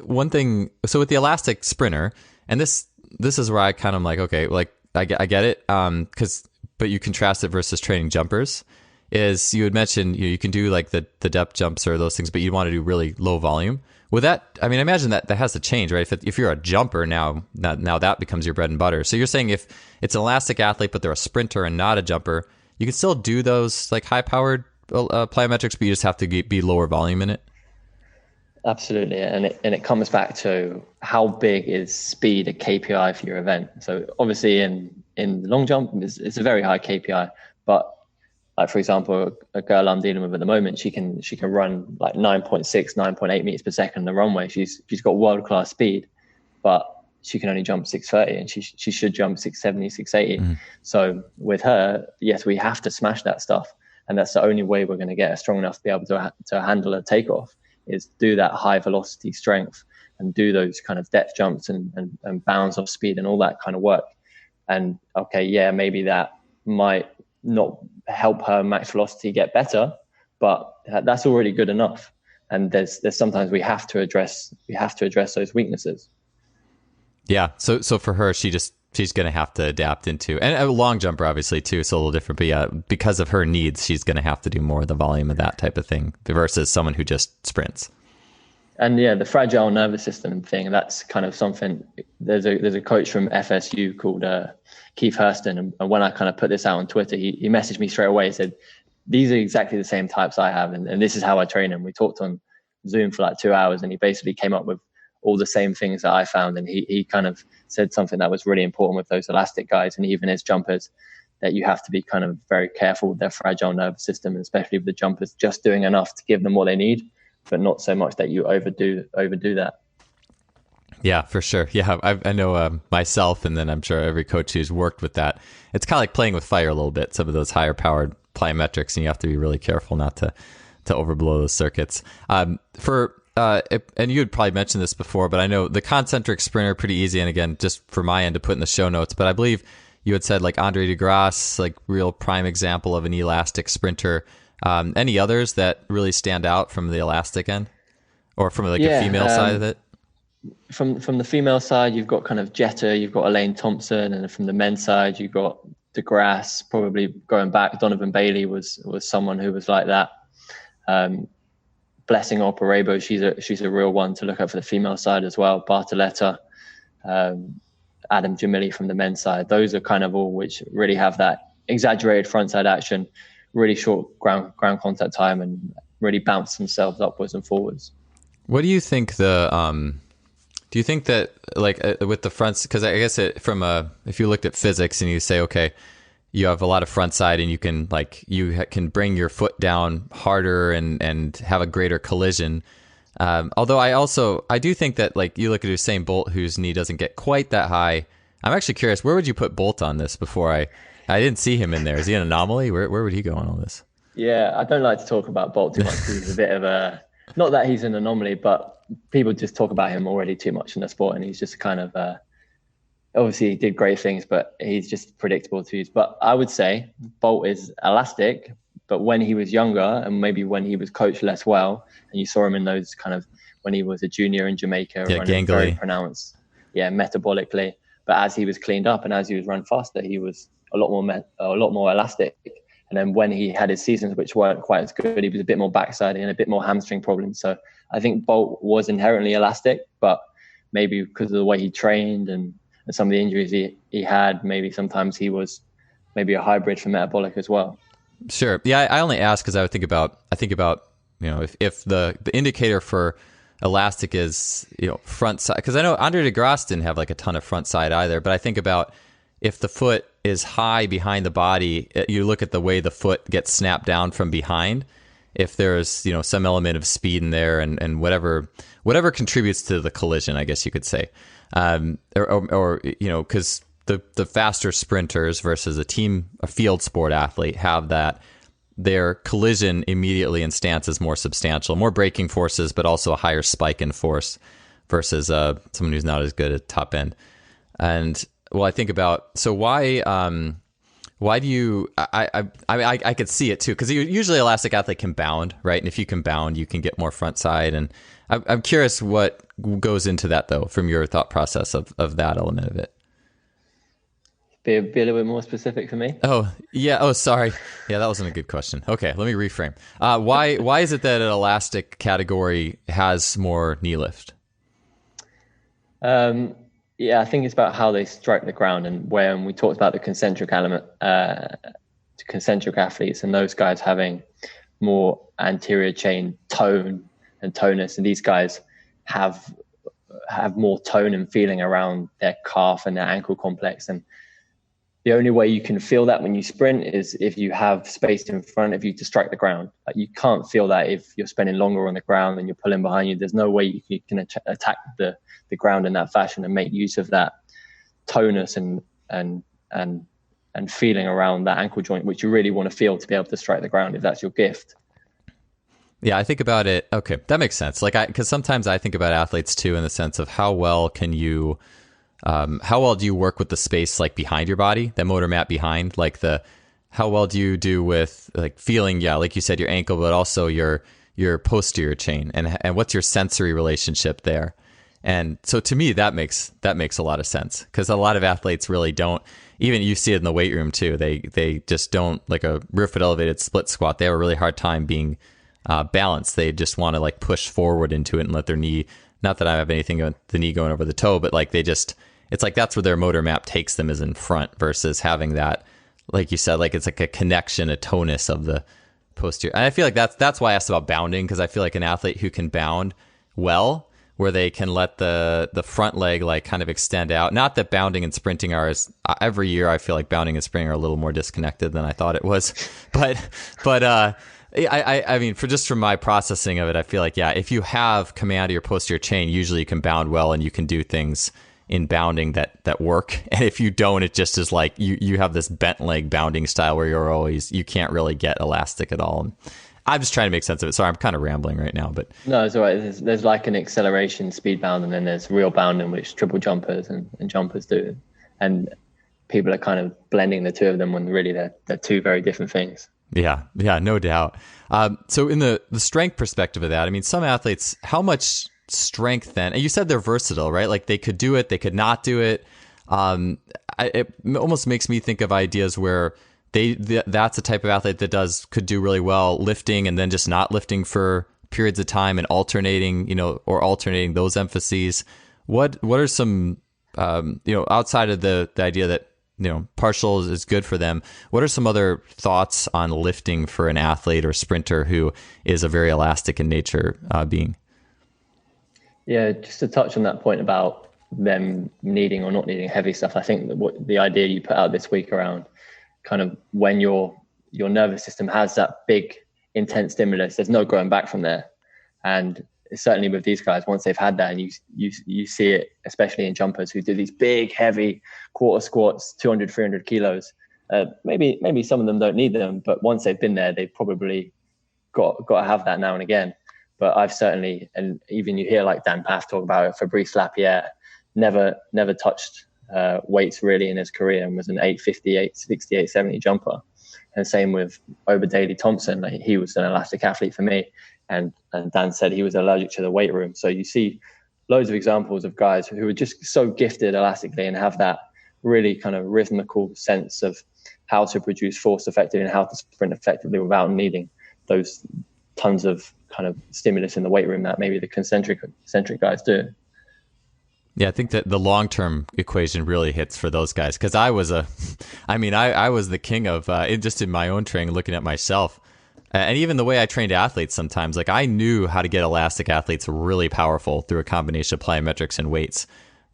One thing, so with the elastic sprinter, and this is where I kind of like, okay, like, I get it, but you contrast it versus training jumpers. Is you had mentioned you can do like the depth jumps or those things, but you want to do really low volume. With that, I mean, I imagine that has to change, right? If you're a jumper now that becomes your bread and butter. So you're saying if it's an elastic athlete, but they're a sprinter and not a jumper, you can still do those like high-powered plyometrics, but you just have to be lower volume in it. Absolutely, and it comes back to how big is speed a KPI for your event. So obviously in the long jump, it's a very high KPI. But like, for example, a girl I'm dealing with at the moment, she can run like 9.6, 9.8 meters per second on the runway. She's got world class speed, but she can only jump 630, and she should jump 670, 680. So with her, yes, we have to smash that stuff, and that's the only way we're going to get her strong enough to be able to handle a takeoff, is do that high velocity strength and do those kind of depth jumps and bounds off speed and all that kind of work. And okay, yeah, maybe that might not help her max velocity get better, but that's already good enough. And there's sometimes we have to address those weaknesses. Yeah. So for her, she's going to have to adapt into, and a long jumper obviously too, so a little different, but yeah, because of her needs, she's going to have to do more of the volume of that type of thing versus someone who just sprints. And yeah, the fragile nervous system thing, that's kind of something. There's a coach from FSU called Keith Hurston, and when I kind of put this out on Twitter, he messaged me straight away and said, these are exactly the same types I have, and this is how I train them. We talked on Zoom for like 2 hours, and he basically came up with all the same things that I found, and he kind of said something that was really important with those elastic guys and even his jumpers, that you have to be kind of very careful with their fragile nervous system, and especially with the jumpers, just doing enough to give them what they need, but not so much that you overdo that. Yeah, for sure. Yeah, I know myself, and then I'm sure every coach who's worked with that. It's kind of like playing with fire a little bit, some of those higher powered plyometrics, and you have to be really careful not to overblow those circuits. And you had probably mentioned this before, but I know the concentric sprinter, pretty easy. And again, just for my end to put in the show notes, but I believe you had said like Andre de Grasse, like real prime example of an elastic sprinter. Any others that really stand out from the elastic end or from like a female side of it? From the female side, you've got kind of Jetta, you've got Elaine Thompson, and from the men's side, you've got de Grasse. Probably going back, Donovan Bailey was someone who was like that. Blessing Operabo, she's a real one to look at for the female side as well. Bartoletta, Adam Jamili from the men's side. Those are kind of all which really have that exaggerated frontside action, really short ground contact time, and really bounce themselves upwards and forwards. What do you think do you think that like with the fronts, because I guess if you looked at physics and you say, okay, you have a lot of front side and you can bring your foot down harder and have a greater collision. Although I do think that like you look at Usain Bolt, whose knee doesn't get quite that high. I'm actually curious, where would you put Bolt on this before I didn't see him in there. Is he an anomaly? Where would he go on all this? Yeah, I don't like to talk about Bolt too much because he's a bit of a, not that he's an anomaly, but people just talk about him already too much in the sport, and he's just kind of, obviously he did great things, but he's just predictable to use. But I would say Bolt is elastic, but when he was younger and maybe when he was coached less well, and you saw him in those kind of, when he was a junior in Jamaica, running gangly, very pronounced, metabolically. But as he was cleaned up and as he was run faster, he was a lot more elastic. And then when he had his seasons which weren't quite as good, he was a bit more backsiding and a bit more hamstring problems. So I think Bolt was inherently elastic, but maybe because of the way he trained and some of the injuries he had, maybe sometimes he was maybe a hybrid for Metabolic as well. Sure. Yeah, I only ask because I think about if the indicator for elastic is front side, because I know Andre de Grasse didn't have like a ton of front side either, but I think about if the foot is high behind the body, you look at the way the foot gets snapped down from behind. If there's some element of speed in there and whatever contributes to the collision, I guess you could say, because the faster sprinters versus a field sport athlete have that their collision immediately in stance is more substantial, more braking forces, but also a higher spike in force versus someone who's not as good at top end. And well, I think about, so why do you, I could see it too, because usually elastic athlete can bound, right? And if you can bound, you can get more front side. And I'm curious what goes into that though, from your thought process of that element of it. Be a little bit more specific for me. Oh, yeah. Oh, sorry. Yeah, that wasn't a good question. Okay, let me reframe. Why is it that an elastic category has more knee lift? Yeah, I think it's about how they strike the ground, and when we talked about the concentric element, concentric athletes and those guys having more anterior chain tone and tonus, and these guys have more tone and feeling around their calf and their ankle complex. And the only way you can feel that when you sprint is if you have space in front of you to strike the ground. Like, you can't feel that if you're spending longer on the ground and you're pulling behind you. There's no way you can attack the ground in that fashion and make use of that tonus and feeling around that ankle joint, which you really want to feel to be able to strike the ground if that's your gift. Yeah, I think about it. Okay, that makes sense. Because sometimes I think about athletes too, in the sense of how well do you work with the space like behind your body, that motor mat behind, how well do you do with like feeling, like you said, your ankle, but also your posterior chain, and what's your sensory relationship there? And so to me, that makes a lot of sense, because a lot of athletes really don't. Even you see it in the weight room too. They just don't, like a rear foot elevated split squat. They have a really hard time being balance. They just want to like push forward into it and let their knee, not that I have anything with the knee going over the toe, but like it's like that's where their motor map takes them, is in front, versus having that, like you said, like it's like a connection, a tonus of the posterior. And I feel like that's why I asked about bounding, because I feel like an athlete who can bound well, where they can let the front leg like kind of extend out. Not that bounding and sprinting are every year I feel like bounding and sprinting are a little more disconnected than I thought it was, but I mean, from my processing of it, I feel like, yeah, if you have command of your posterior chain, usually you can bound well and you can do things in bounding that work. And if you don't, it just is like you have this bent leg bounding style where you can't really get elastic at all. I'm just trying to make sense of it. Sorry, I'm kind of rambling right now, but no, it's all right. There's like an acceleration speed bound, and then there's real bounding, which triple jumpers and jumpers do. And people are kind of blending the two of them when really they're two very different things. Yeah, no doubt. So in the strength perspective of that, I mean, some athletes, how much strength then? And you said they're versatile, right? Like they could do it, they could not do it. It almost makes me think of ideas where that's a type of athlete that could do really well lifting and then just not lifting for periods of time and alternating those emphases. What are some, outside of the idea that, partial is good for them, what are some other thoughts on lifting for an athlete or sprinter who is a very elastic in nature being? Yeah, just to touch on that point about them needing or not needing heavy stuff, I think that the idea you put out this week around kind of when your nervous system has that big intense stimulus, there's no going back from there. And certainly with these guys, once they've had that, and you see it, especially in jumpers who do these big, heavy quarter squats, 200, 300 kilos, maybe some of them don't need them, but once they've been there, they've probably got to have that now and again. But I've certainly, and even you hear like Dan Paff talk about it, Fabrice Lapierre never touched weights really in his career and was an 850, 860, 870 jumper. And same with Obadali Thompson. Like, he was an elastic athlete for me. And Dan said he was allergic to the weight room. So you see loads of examples of guys who are just so gifted elastically and have that really kind of rhythmical sense of how to produce force effectively and how to sprint effectively without needing those tons of kind of stimulus in the weight room that maybe the concentric guys do. Yeah, I think that the long-term equation really hits for those guys, because I was I was the king of just in my own training, looking at myself, and even the way I trained athletes sometimes. Like, I knew how to get elastic athletes really powerful through a combination of plyometrics and weights.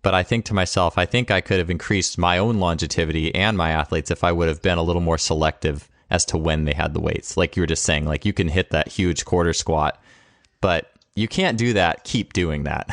But I think to myself, I think I could have increased my own longevity and my athletes if I would have been a little more selective as to when they had the weights. Like you were just saying, like you can hit that huge quarter squat, but you can't do that, keep doing that,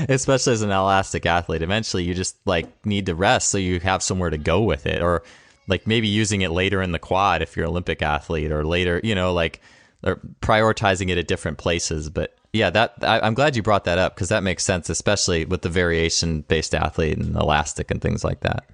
especially as an elastic athlete. Eventually you just like need to rest so you have somewhere to go with it, or like maybe using it later in the quad if you're an Olympic athlete, or later, like or prioritizing it at different places. But yeah, I'm glad you brought that up, because that makes sense, especially with the variation-based athlete and elastic and things like that.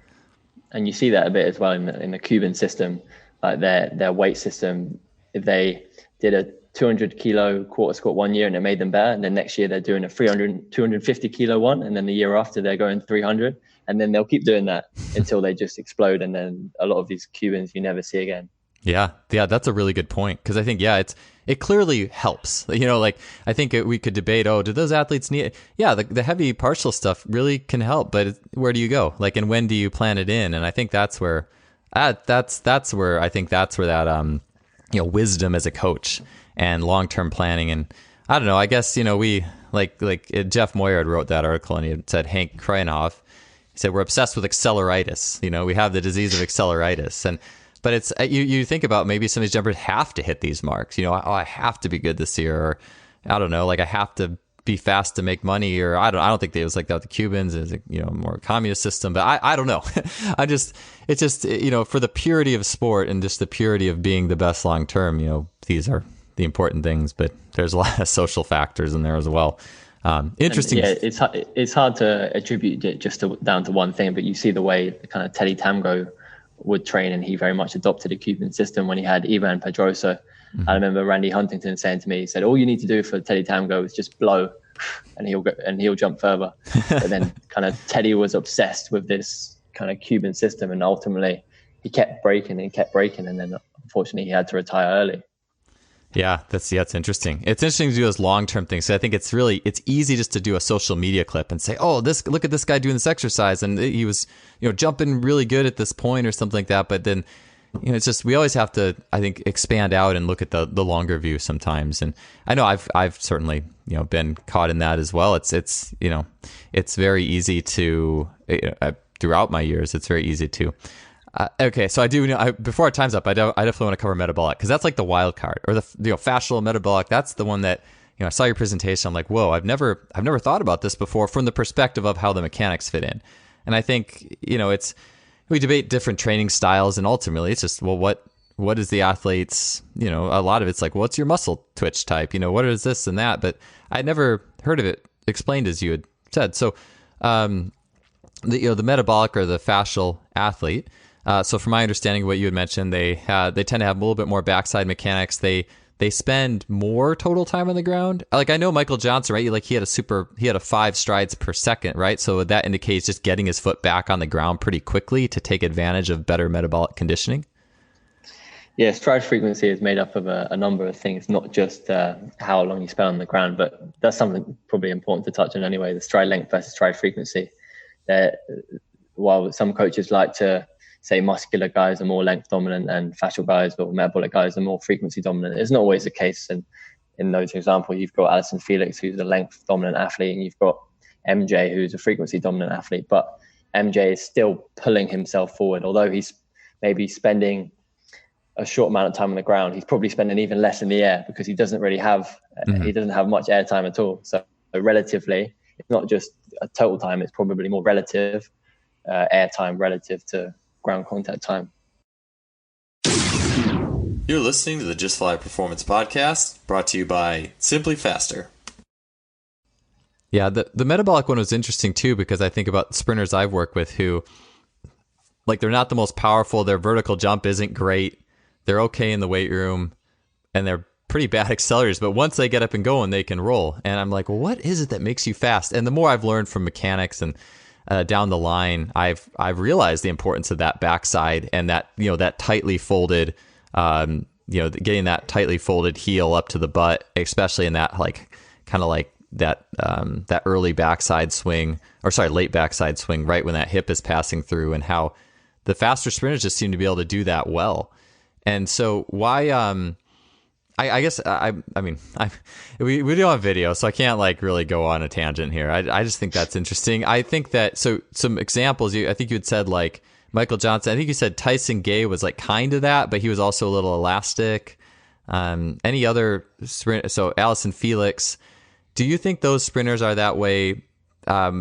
And you see that a bit as well in the Cuban system, like their weight system. If they did a 200 kilo quarter squat one year and it made them better, and then next year they're doing a 250 kilo one, and then the year after they're going 300, and then they'll keep doing that until they just explode. And then a lot of these Cubans you never see again. Yeah, that's a really good point, because I think it clearly helps. Like I think we could debate, do those athletes need it? Yeah, the heavy partial stuff really can help, but where do you go? Like, and when do you plan it in? And I think that's where that wisdom as a coach and long-term planning. And I don't know, I guess, we like Jeff Moyer wrote that article, and he said, Hank Kreinhoff, he said, we're obsessed with acceleritis. We have the disease of acceleritis. But it's, you think about maybe some of these jumpers have to hit these marks, I have to be good this year, or I don't know, like I have to be fast to make money, or I don't think it was like that with the Cubans. It's more communist system, but I don't know. It's just for the purity of sport and just the purity of being the best long term, these are the important things, but there's a lot of social factors in there as well. Interesting. And yeah, it's hard to attribute it just down to one thing, but you see the way kind of Teddy Tamgo would train, and he very much adopted a Cuban system when he had Ivan Pedrosa. Mm-hmm. I remember Randy Huntington saying to me, he said, all you need to do for Teddy Tamgo is just blow and he'll jump further. But then kind of Teddy was obsessed with this kind of Cuban system, and ultimately he kept breaking, and then unfortunately he had to retire early. Yeah, that's interesting. It's interesting to do those long-term things. So I think it's easy just to do a social media clip and say, "Oh, look at this guy doing this exercise, and he was, jumping really good at this point," or something like that. But then, it's just we always have to, I think, expand out and look at the longer view sometimes. And I know I've certainly been caught in that as well. It's very easy to throughout my years. It's very easy to. Okay, so I do before our time's up, I definitely want to cover metabolic, because that's like the wild card, or the fascial metabolic. That's the one that I saw your presentation. I'm like, whoa, I've never thought about this before from the perspective of how the mechanics fit in. And I think we debate different training styles, and ultimately it's just, well, what is the athlete's, a lot of it's like, what's your muscle twitch type? What is this and that? But I'd never heard of it explained as you had said. So the metabolic or the fascial athlete. So from my understanding of what you had mentioned, they tend to have a little bit more backside mechanics. They spend more total time on the ground. Like I know Michael Johnson, right? Like he had a 5 strides per second, right? So that indicates just getting his foot back on the ground pretty quickly to take advantage of better metabolic conditioning. Yeah, stride frequency is made up of a number of things, not just how long you spend on the ground, but that's something probably important to touch on anyway, the stride length versus stride frequency. While some coaches like to say muscular guys are more length dominant and fascial guys or metabolic guys are more frequency dominant, it's not always the case. And in those examples, you've got Allyson Felix, who's a length dominant athlete, and you've got MJ, who's a frequency dominant athlete. But MJ is still pulling himself forward. Although he's maybe spending a short amount of time on the ground, he's probably spending even less in the air, because he doesn't really have he doesn't have much air time at all. So relatively, it's not just a total time, it's probably more relative air time relative to ground contact time. You're listening to the Just Fly Performance Podcast, brought to you by Simply Faster. Yeah, the metabolic one was interesting too, because I think about sprinters I've worked with who, like, they're not the most powerful, their vertical jump isn't great, they're okay in the weight room, and they're pretty bad accelerators, but once they get up and going, they can roll. And I'm like, well, what is it that makes you fast? And the more I've learned from mechanics and down the line, I've realized the importance of that backside and that that tightly folded, getting that tightly folded heel up to the butt, especially in that that early backside swing, late backside swing, right when that hip is passing through, and how the faster sprinters just seem to be able to do that well. And so why? I guess we do have video, so I can't really go on a tangent here. I just think that's interesting. I think that some examples. I think you had said like Michael Johnson. I think you said Tyson Gay was like kind of that, but he was also a little elastic. Any other sprint? So Allyson Felix. Do you think those sprinters are that way?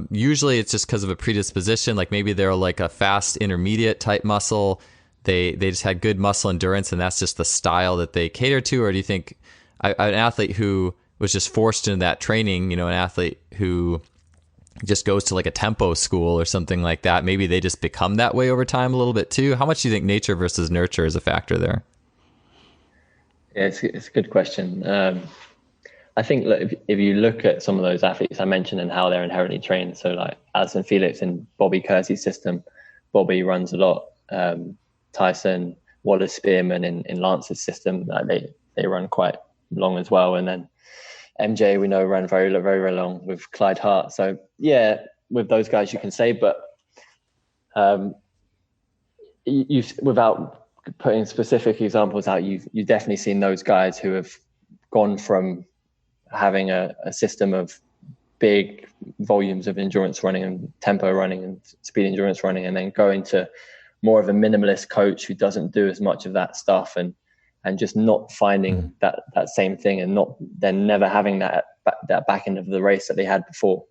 Usually it's just because of a predisposition. Like maybe they're like a fast intermediate type muscle. They just had good muscle endurance, and that's just the style that they cater to? Or do you think an athlete who was just forced into that training, an athlete who just goes to like a tempo school or something like that, maybe they just become that way over time a little bit too? How much do you think nature versus nurture is a factor there? Yeah, it's a good question. I think if you look at some of those athletes I mentioned and how they're inherently trained, so like Allyson Felix and Bobby Kersey's system, Bobby runs a lot. Tyson, Wallace Spearman in Lance's system, they run quite long as well. And then MJ, we know, ran very, very, very long with Clyde Hart. So yeah, with those guys you can say, but you without putting specific examples out, you've definitely seen those guys who have gone from having a system of big volumes of endurance running and tempo running and speed endurance running, and then going to more of a minimalist coach who doesn't do as much of that stuff, and just not finding that same thing, and never having that back end of the race that they had before.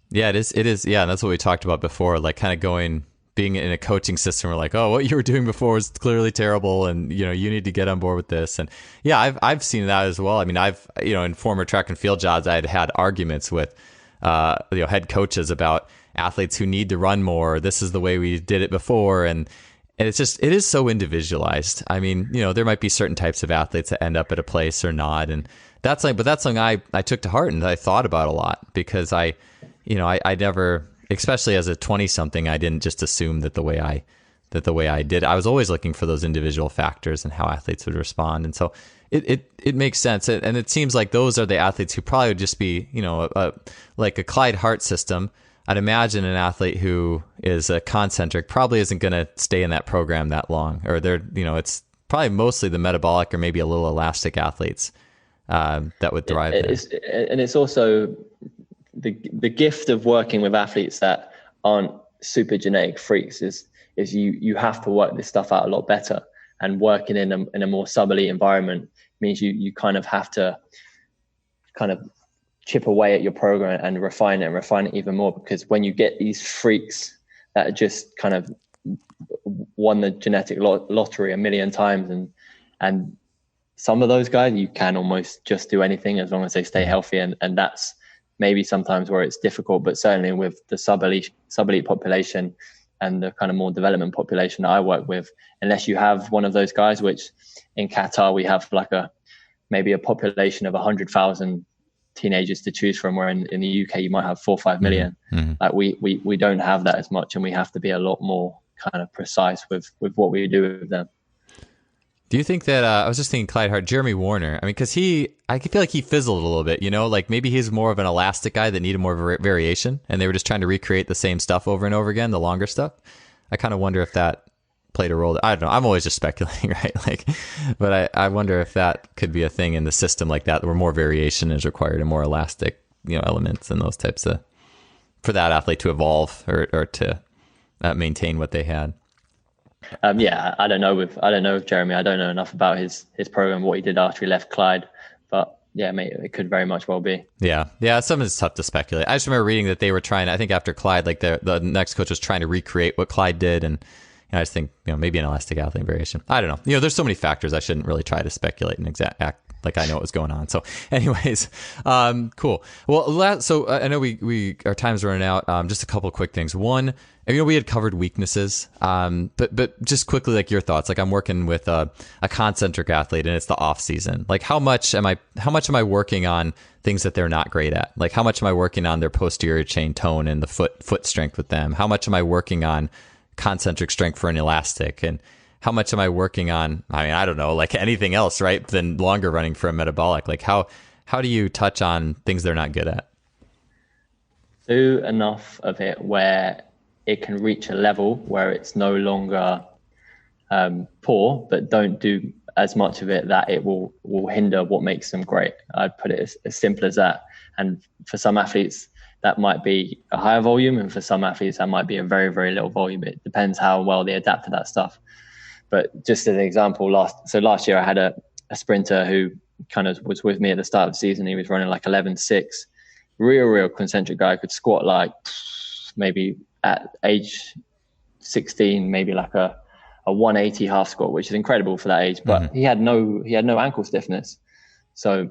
Yeah, it is. Yeah. And that's what we talked about before, like kind of being in a coaching system, we're like, oh, what you were doing before was clearly terrible, and you need to get on board with this. And yeah, I've seen that as well. I mean, I've in former track and field jobs, I had arguments with head coaches about athletes who need to run more. This is the way we did it before, and it is so individualized. I mean, there might be certain types of athletes that end up at a place or not, and that's something I took to heart and I thought about a lot, because I never, especially as a 20-something, I didn't just assume that the way I the way I did. I was always looking for those individual factors and how athletes would respond. And so it makes sense. And it seems like those are the athletes who probably would just be, like a Clyde Hart system. I'd imagine an athlete who is a concentric probably isn't going to stay in that program that long, or it's probably mostly the metabolic or maybe a little elastic athletes that would thrive there. It's also the gift of working with athletes that aren't super genetic freaks is you have to work this stuff out a lot better, and working in a more sub-elite environment means you kind of have to kind of chip away at your program and refine it even more, because when you get these freaks that are just kind of won the genetic lottery a million times, and some of those guys you can almost just do anything as long as they stay healthy, and that's maybe sometimes where it's difficult. But certainly with the sub-elite population and the kind of more development population that I work with, unless you have one of those guys, which in Qatar we have like maybe a population of 100,000 teenagers to choose from, where in the UK you might have 4 or 5 million. Mm-hmm. Like we don't have that as much, and we have to be a lot more kind of precise with what we do with them. Do you think that I was just thinking Clyde Hart, Jeremy Warner? I mean, because I feel like he fizzled a little bit, like maybe he's more of an elastic guy that needed more variation, and they were just trying to recreate the same stuff over and over again, the longer stuff. I kind of wonder if that played a role. I don't know. I'm always just speculating, right? But I wonder if that could be a thing in the system like that, where more variation is required and more elastic, elements and those types of, for that athlete to evolve or to maintain what they had. I don't know with Jeremy. I don't know enough about his program, what he did after he left Clyde, but yeah, mate, it could very much well be. Yeah. Some is tough to speculate. I just remember reading that they were trying, I think after Clyde, like the next coach was trying to recreate what Clyde did, and I just think maybe an elastic athlete variation. I don't know. There's so many factors. I shouldn't really try to speculate and act like I know what was going on. So, anyways, cool. Well, so I know we our time's running out. Just a couple of quick things. One, we had covered weaknesses, but just quickly, like your thoughts. Like I'm working with a concentric athlete, and it's the off season. Like how much am I working on things that they're not great at? Like how much am I working on their posterior chain tone and the foot strength with them? How much am I working on concentric strength for an elastic? And how much am I working on, I don't know, like anything else, right, than longer running for a metabolic? Like how do you touch on things they're not good at? Do enough of it where it can reach a level where it's no longer poor, but don't do as much of it that it will hinder what makes them great. I'd put it as simple as that. And for some athletes, that might be a higher volume, and for some athletes, that might be a very, very little volume. It depends how well they adapt to that stuff. But just as an example, last year I had a sprinter who kind of was with me at the start of the season. He was running like 11.6, real concentric guy, could squat like maybe at age 16, maybe like a 180 half squat, which is incredible for that age. But he had no ankle stiffness. So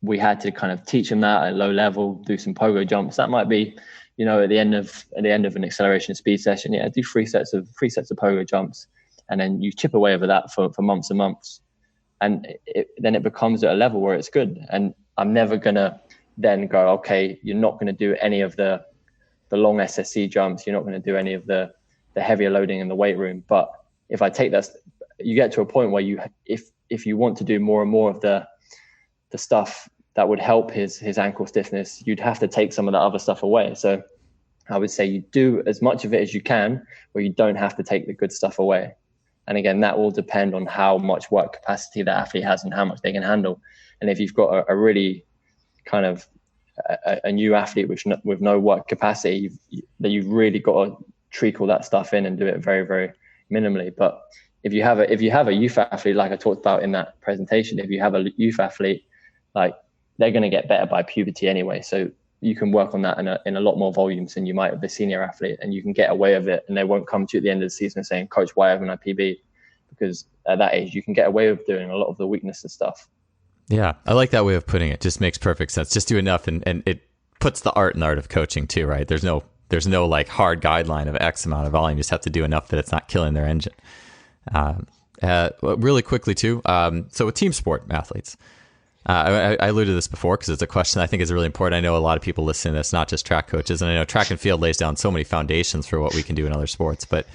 we had to kind of teach him that at low level, do some pogo jumps. That might be, at the end of an acceleration speed session, do three sets of pogo jumps. And then you chip away over that for months and months. And then it becomes at a level where it's good. And I'm never going to then go, okay, you're not going to do any of the long SSC jumps. You're not going to do any of the heavier loading in the weight room. But if I take that, you get to a point where if you want to do more and more of the stuff that would help his ankle stiffness, you'd have to take some of that other stuff away. So I would say you do as much of it as you can, where you don't have to take the good stuff away. And again, that will depend on how much work capacity that athlete has and how much they can handle. And if you've got a really kind of a new athlete with no work capacity, you've really got to treacle that stuff in and do it very, very minimally. But if you have a youth athlete, like I talked about in that presentation, if you have a youth athlete, like they're going to get better by puberty anyway. So you can work on that in a lot more volumes than you might with a senior athlete, and you can get away with it, and they won't come to you at the end of the season saying, "Coach, why haven't I PB?" Because at that age, you can get away with doing a lot of the weaknesses stuff. Yeah, I like that way of putting it. Just makes perfect sense. Just do enough, and it puts the art in the art of coaching too, right? There's no like hard guideline of X amount of volume. You just have to do enough that it's not killing their engine. Really quickly too. So with team sport athletes, I alluded to this before because it's a question I think is really important. I know a lot of people listening to this, not just track coaches, and I know track and field lays down so many foundations for what we can do in other sports. But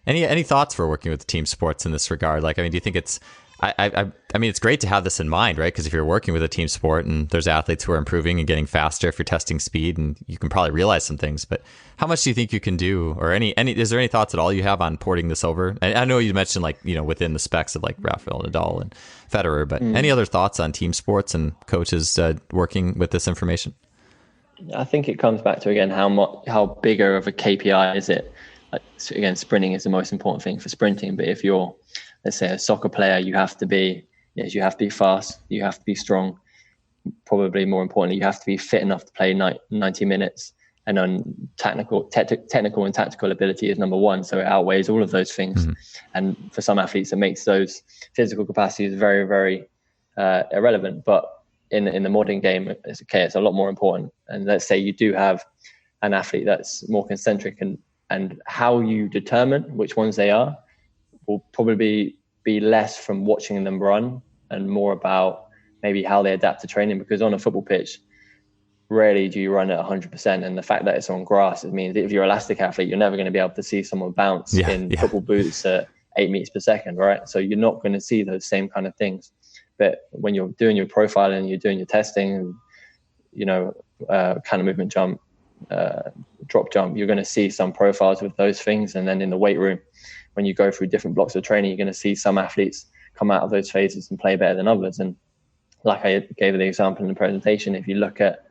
Any thoughts for working with team sports in this regard? Like, I mean, do you think it's, I mean, it's great to have this in mind, right? Because if you're working with a team sport and there's athletes who are improving and getting faster, if you're testing speed, and you can probably realize some things, but how much do you think you can do, or is there any thoughts at all you have on porting this over? And I know you mentioned, like, you know, within the specs of like Rafael Nadal and Federer, but any other thoughts on team sports and coaches working with this information? I think it comes back to, again, how bigger of a KPI is it? Like, again, sprinting is the most important thing for sprinting, but if you're, let's say, a soccer player, you have to be fast, you have to be strong. Probably more importantly, you have to be fit enough to play 90 minutes. And then technical and tactical ability is number one. So it outweighs all of those things. And for some athletes, it makes those physical capacities very, very irrelevant. But in the modern game, it's a lot more important. And let's say you do have an athlete that's more concentric, and how you determine which ones they are will probably be less from watching them run and more about maybe how they adapt to training. Because on a football pitch, rarely do you run at 100%. And the fact that it's on grass, it means that if you're an elastic athlete, you're never going to be able to see someone bounce in football boots at 8 meters per second, right? So you're not going to see those same kind of things. But when you're doing your profiling, you're doing your testing, you know, kind of movement jump, drop jump, you're going to see some profiles with those things. And then in the weight room, when you go through different blocks of training, you're going to see some athletes come out of those phases and play better than others. And like I gave the example in the presentation, if you look at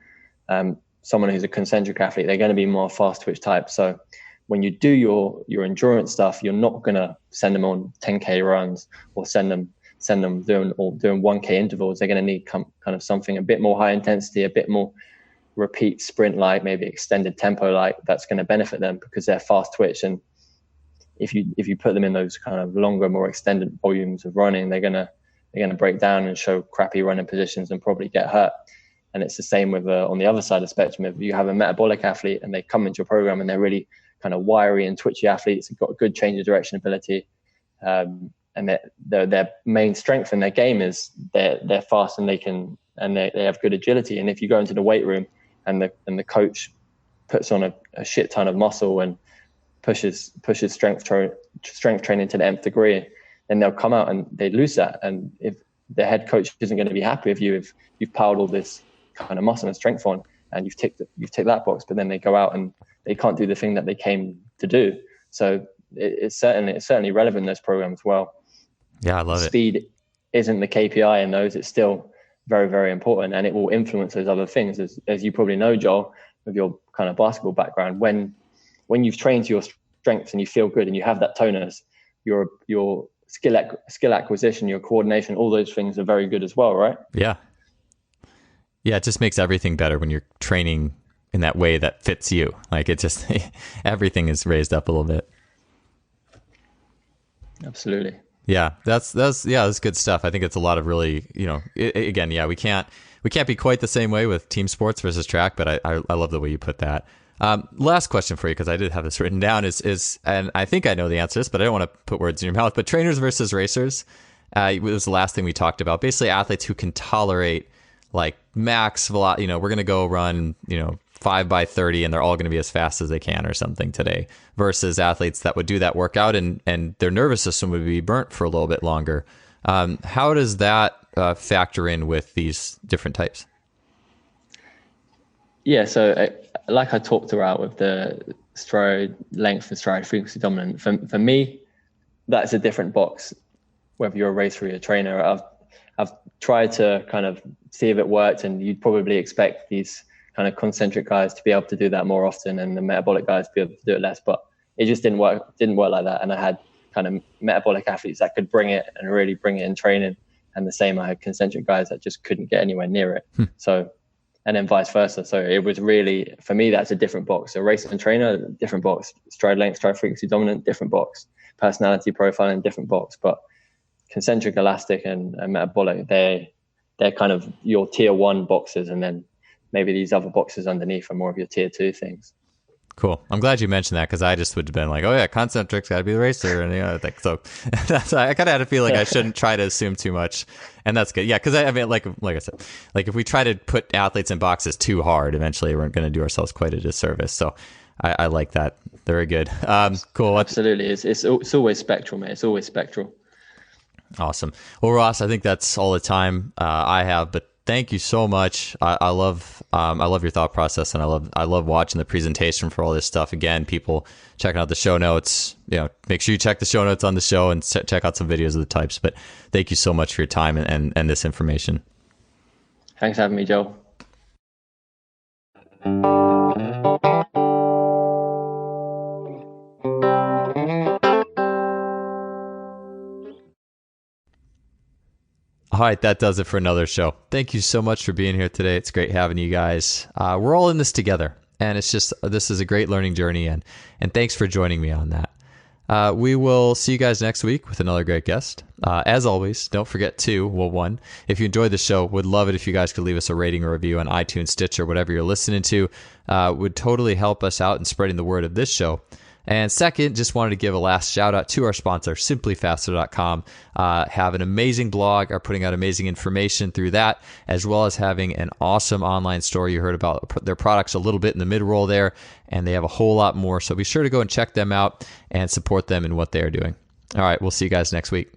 someone who's a concentric athlete, they're going to be more fast twitch type. So when you do your endurance stuff, you're not going to send them on 10K runs or send them doing 1K intervals. They're going to need kind of something a bit more high intensity, a bit more repeat sprint like, maybe extended tempo like, that's going to benefit them because they're fast twitch. And if you put them in those kind of longer, more extended volumes of running, they're gonna break down and show crappy running positions and probably get hurt. And it's the same with on the other side of the spectrum. If you have a metabolic athlete and they come into your program and they're really kind of wiry and twitchy athletes, have got good change of direction ability, and their main strength in their game is they're fast and they have good agility. And if you go into the weight room and the coach puts on a shit ton of muscle and pushes strength training to the nth degree, then they'll come out and they lose that. And if the head coach isn't going to be happy with you if you've piled all this kind of muscle and strength on and you've ticked that box, but then they go out and they can't do the thing that they came to do. So it's certainly relevant in those programs as well. Yeah, I love it. Speed isn't the KPI in those. It's still very, very important, and it will influence those other things. As you probably know, Joel, with your kind of basketball background, when you've trained to your strengths and you feel good and you have that tonus, your skill acquisition, your coordination, all those things are very good as well, right? Yeah. Yeah, it just makes everything better when you're training in that way that fits you. Like, it just, everything is raised up a little bit. Absolutely. Yeah, that's good stuff. I think it's a lot of really, again, we can't be quite the same way with team sports versus track, but I love the way you put that. Last question for you, because I did have this written down, is, and I think I know the answer to this, but I don't want to put words in your mouth, but trainers versus racers, it was the last thing we talked about. Basically, athletes who can tolerate like max velocity, we're going to go run, 5x30 and they're all going to be as fast as they can or something today, versus athletes that would do that workout and their nervous system would be burnt for a little bit longer. How does that factor in with these different types? Yeah, so like I talked about with the stride length and stride frequency dominant, for me, that's a different box, whether you're a racer or you're a trainer. I've tried to kind of see if it worked, and you'd probably expect these kind of concentric guys to be able to do that more often and the metabolic guys to be able to do it less, but it just didn't work like that. And I had kind of metabolic athletes that could bring it and really bring it in training, and the same, I had concentric guys that just couldn't get anywhere near it. So, and then vice versa. So it was really, for me, that's a different box. So racer and trainer, different box. Stride length, stride frequency dominant, different box. Personality profiling, different box. But concentric, elastic, and metabolic, they're kind of your tier one boxes, and then maybe these other boxes underneath are more of your tier two things. Cool. I'm glad you mentioned that, because I just would have been like, oh yeah, concentric's got to be the racer, and I think so. I kind of had a feeling I shouldn't try to assume too much, and that's good. Yeah, because I mean, like I said, like if we try to put athletes in boxes too hard, eventually we're going to do ourselves quite a disservice. So I like that. Very good. Cool. Absolutely. It's always spectral, mate. It's always spectral. Awesome. Well, Ross, I think that's all the time I have, but thank you so much. I love your thought process, and I love watching the presentation for all this stuff. Again, people checking out the show notes, make sure you check the show notes on the show and check out some videos of the types. But thank you so much for your time and this information. Thanks for having me, Joel. All right, that does it for another show. Thank you so much for being here today. It's great having you guys. We're all in this together, and this is a great learning journey, and thanks for joining me on that. We will see you guys next week with another great guest. As always, don't forget to, if you enjoyed the show, would love it if you guys could leave us a rating or review on iTunes, Stitcher, whatever you're listening to. Would totally help us out in spreading the word of this show. And second, just wanted to give a last shout out to our sponsor, simplyfaster.com. Have an amazing blog, are putting out amazing information through that, as well as having an awesome online store. You heard about their products a little bit in the mid-roll there, and they have a whole lot more. So be sure to go and check them out and support them in what they are doing. All right, we'll see you guys next week.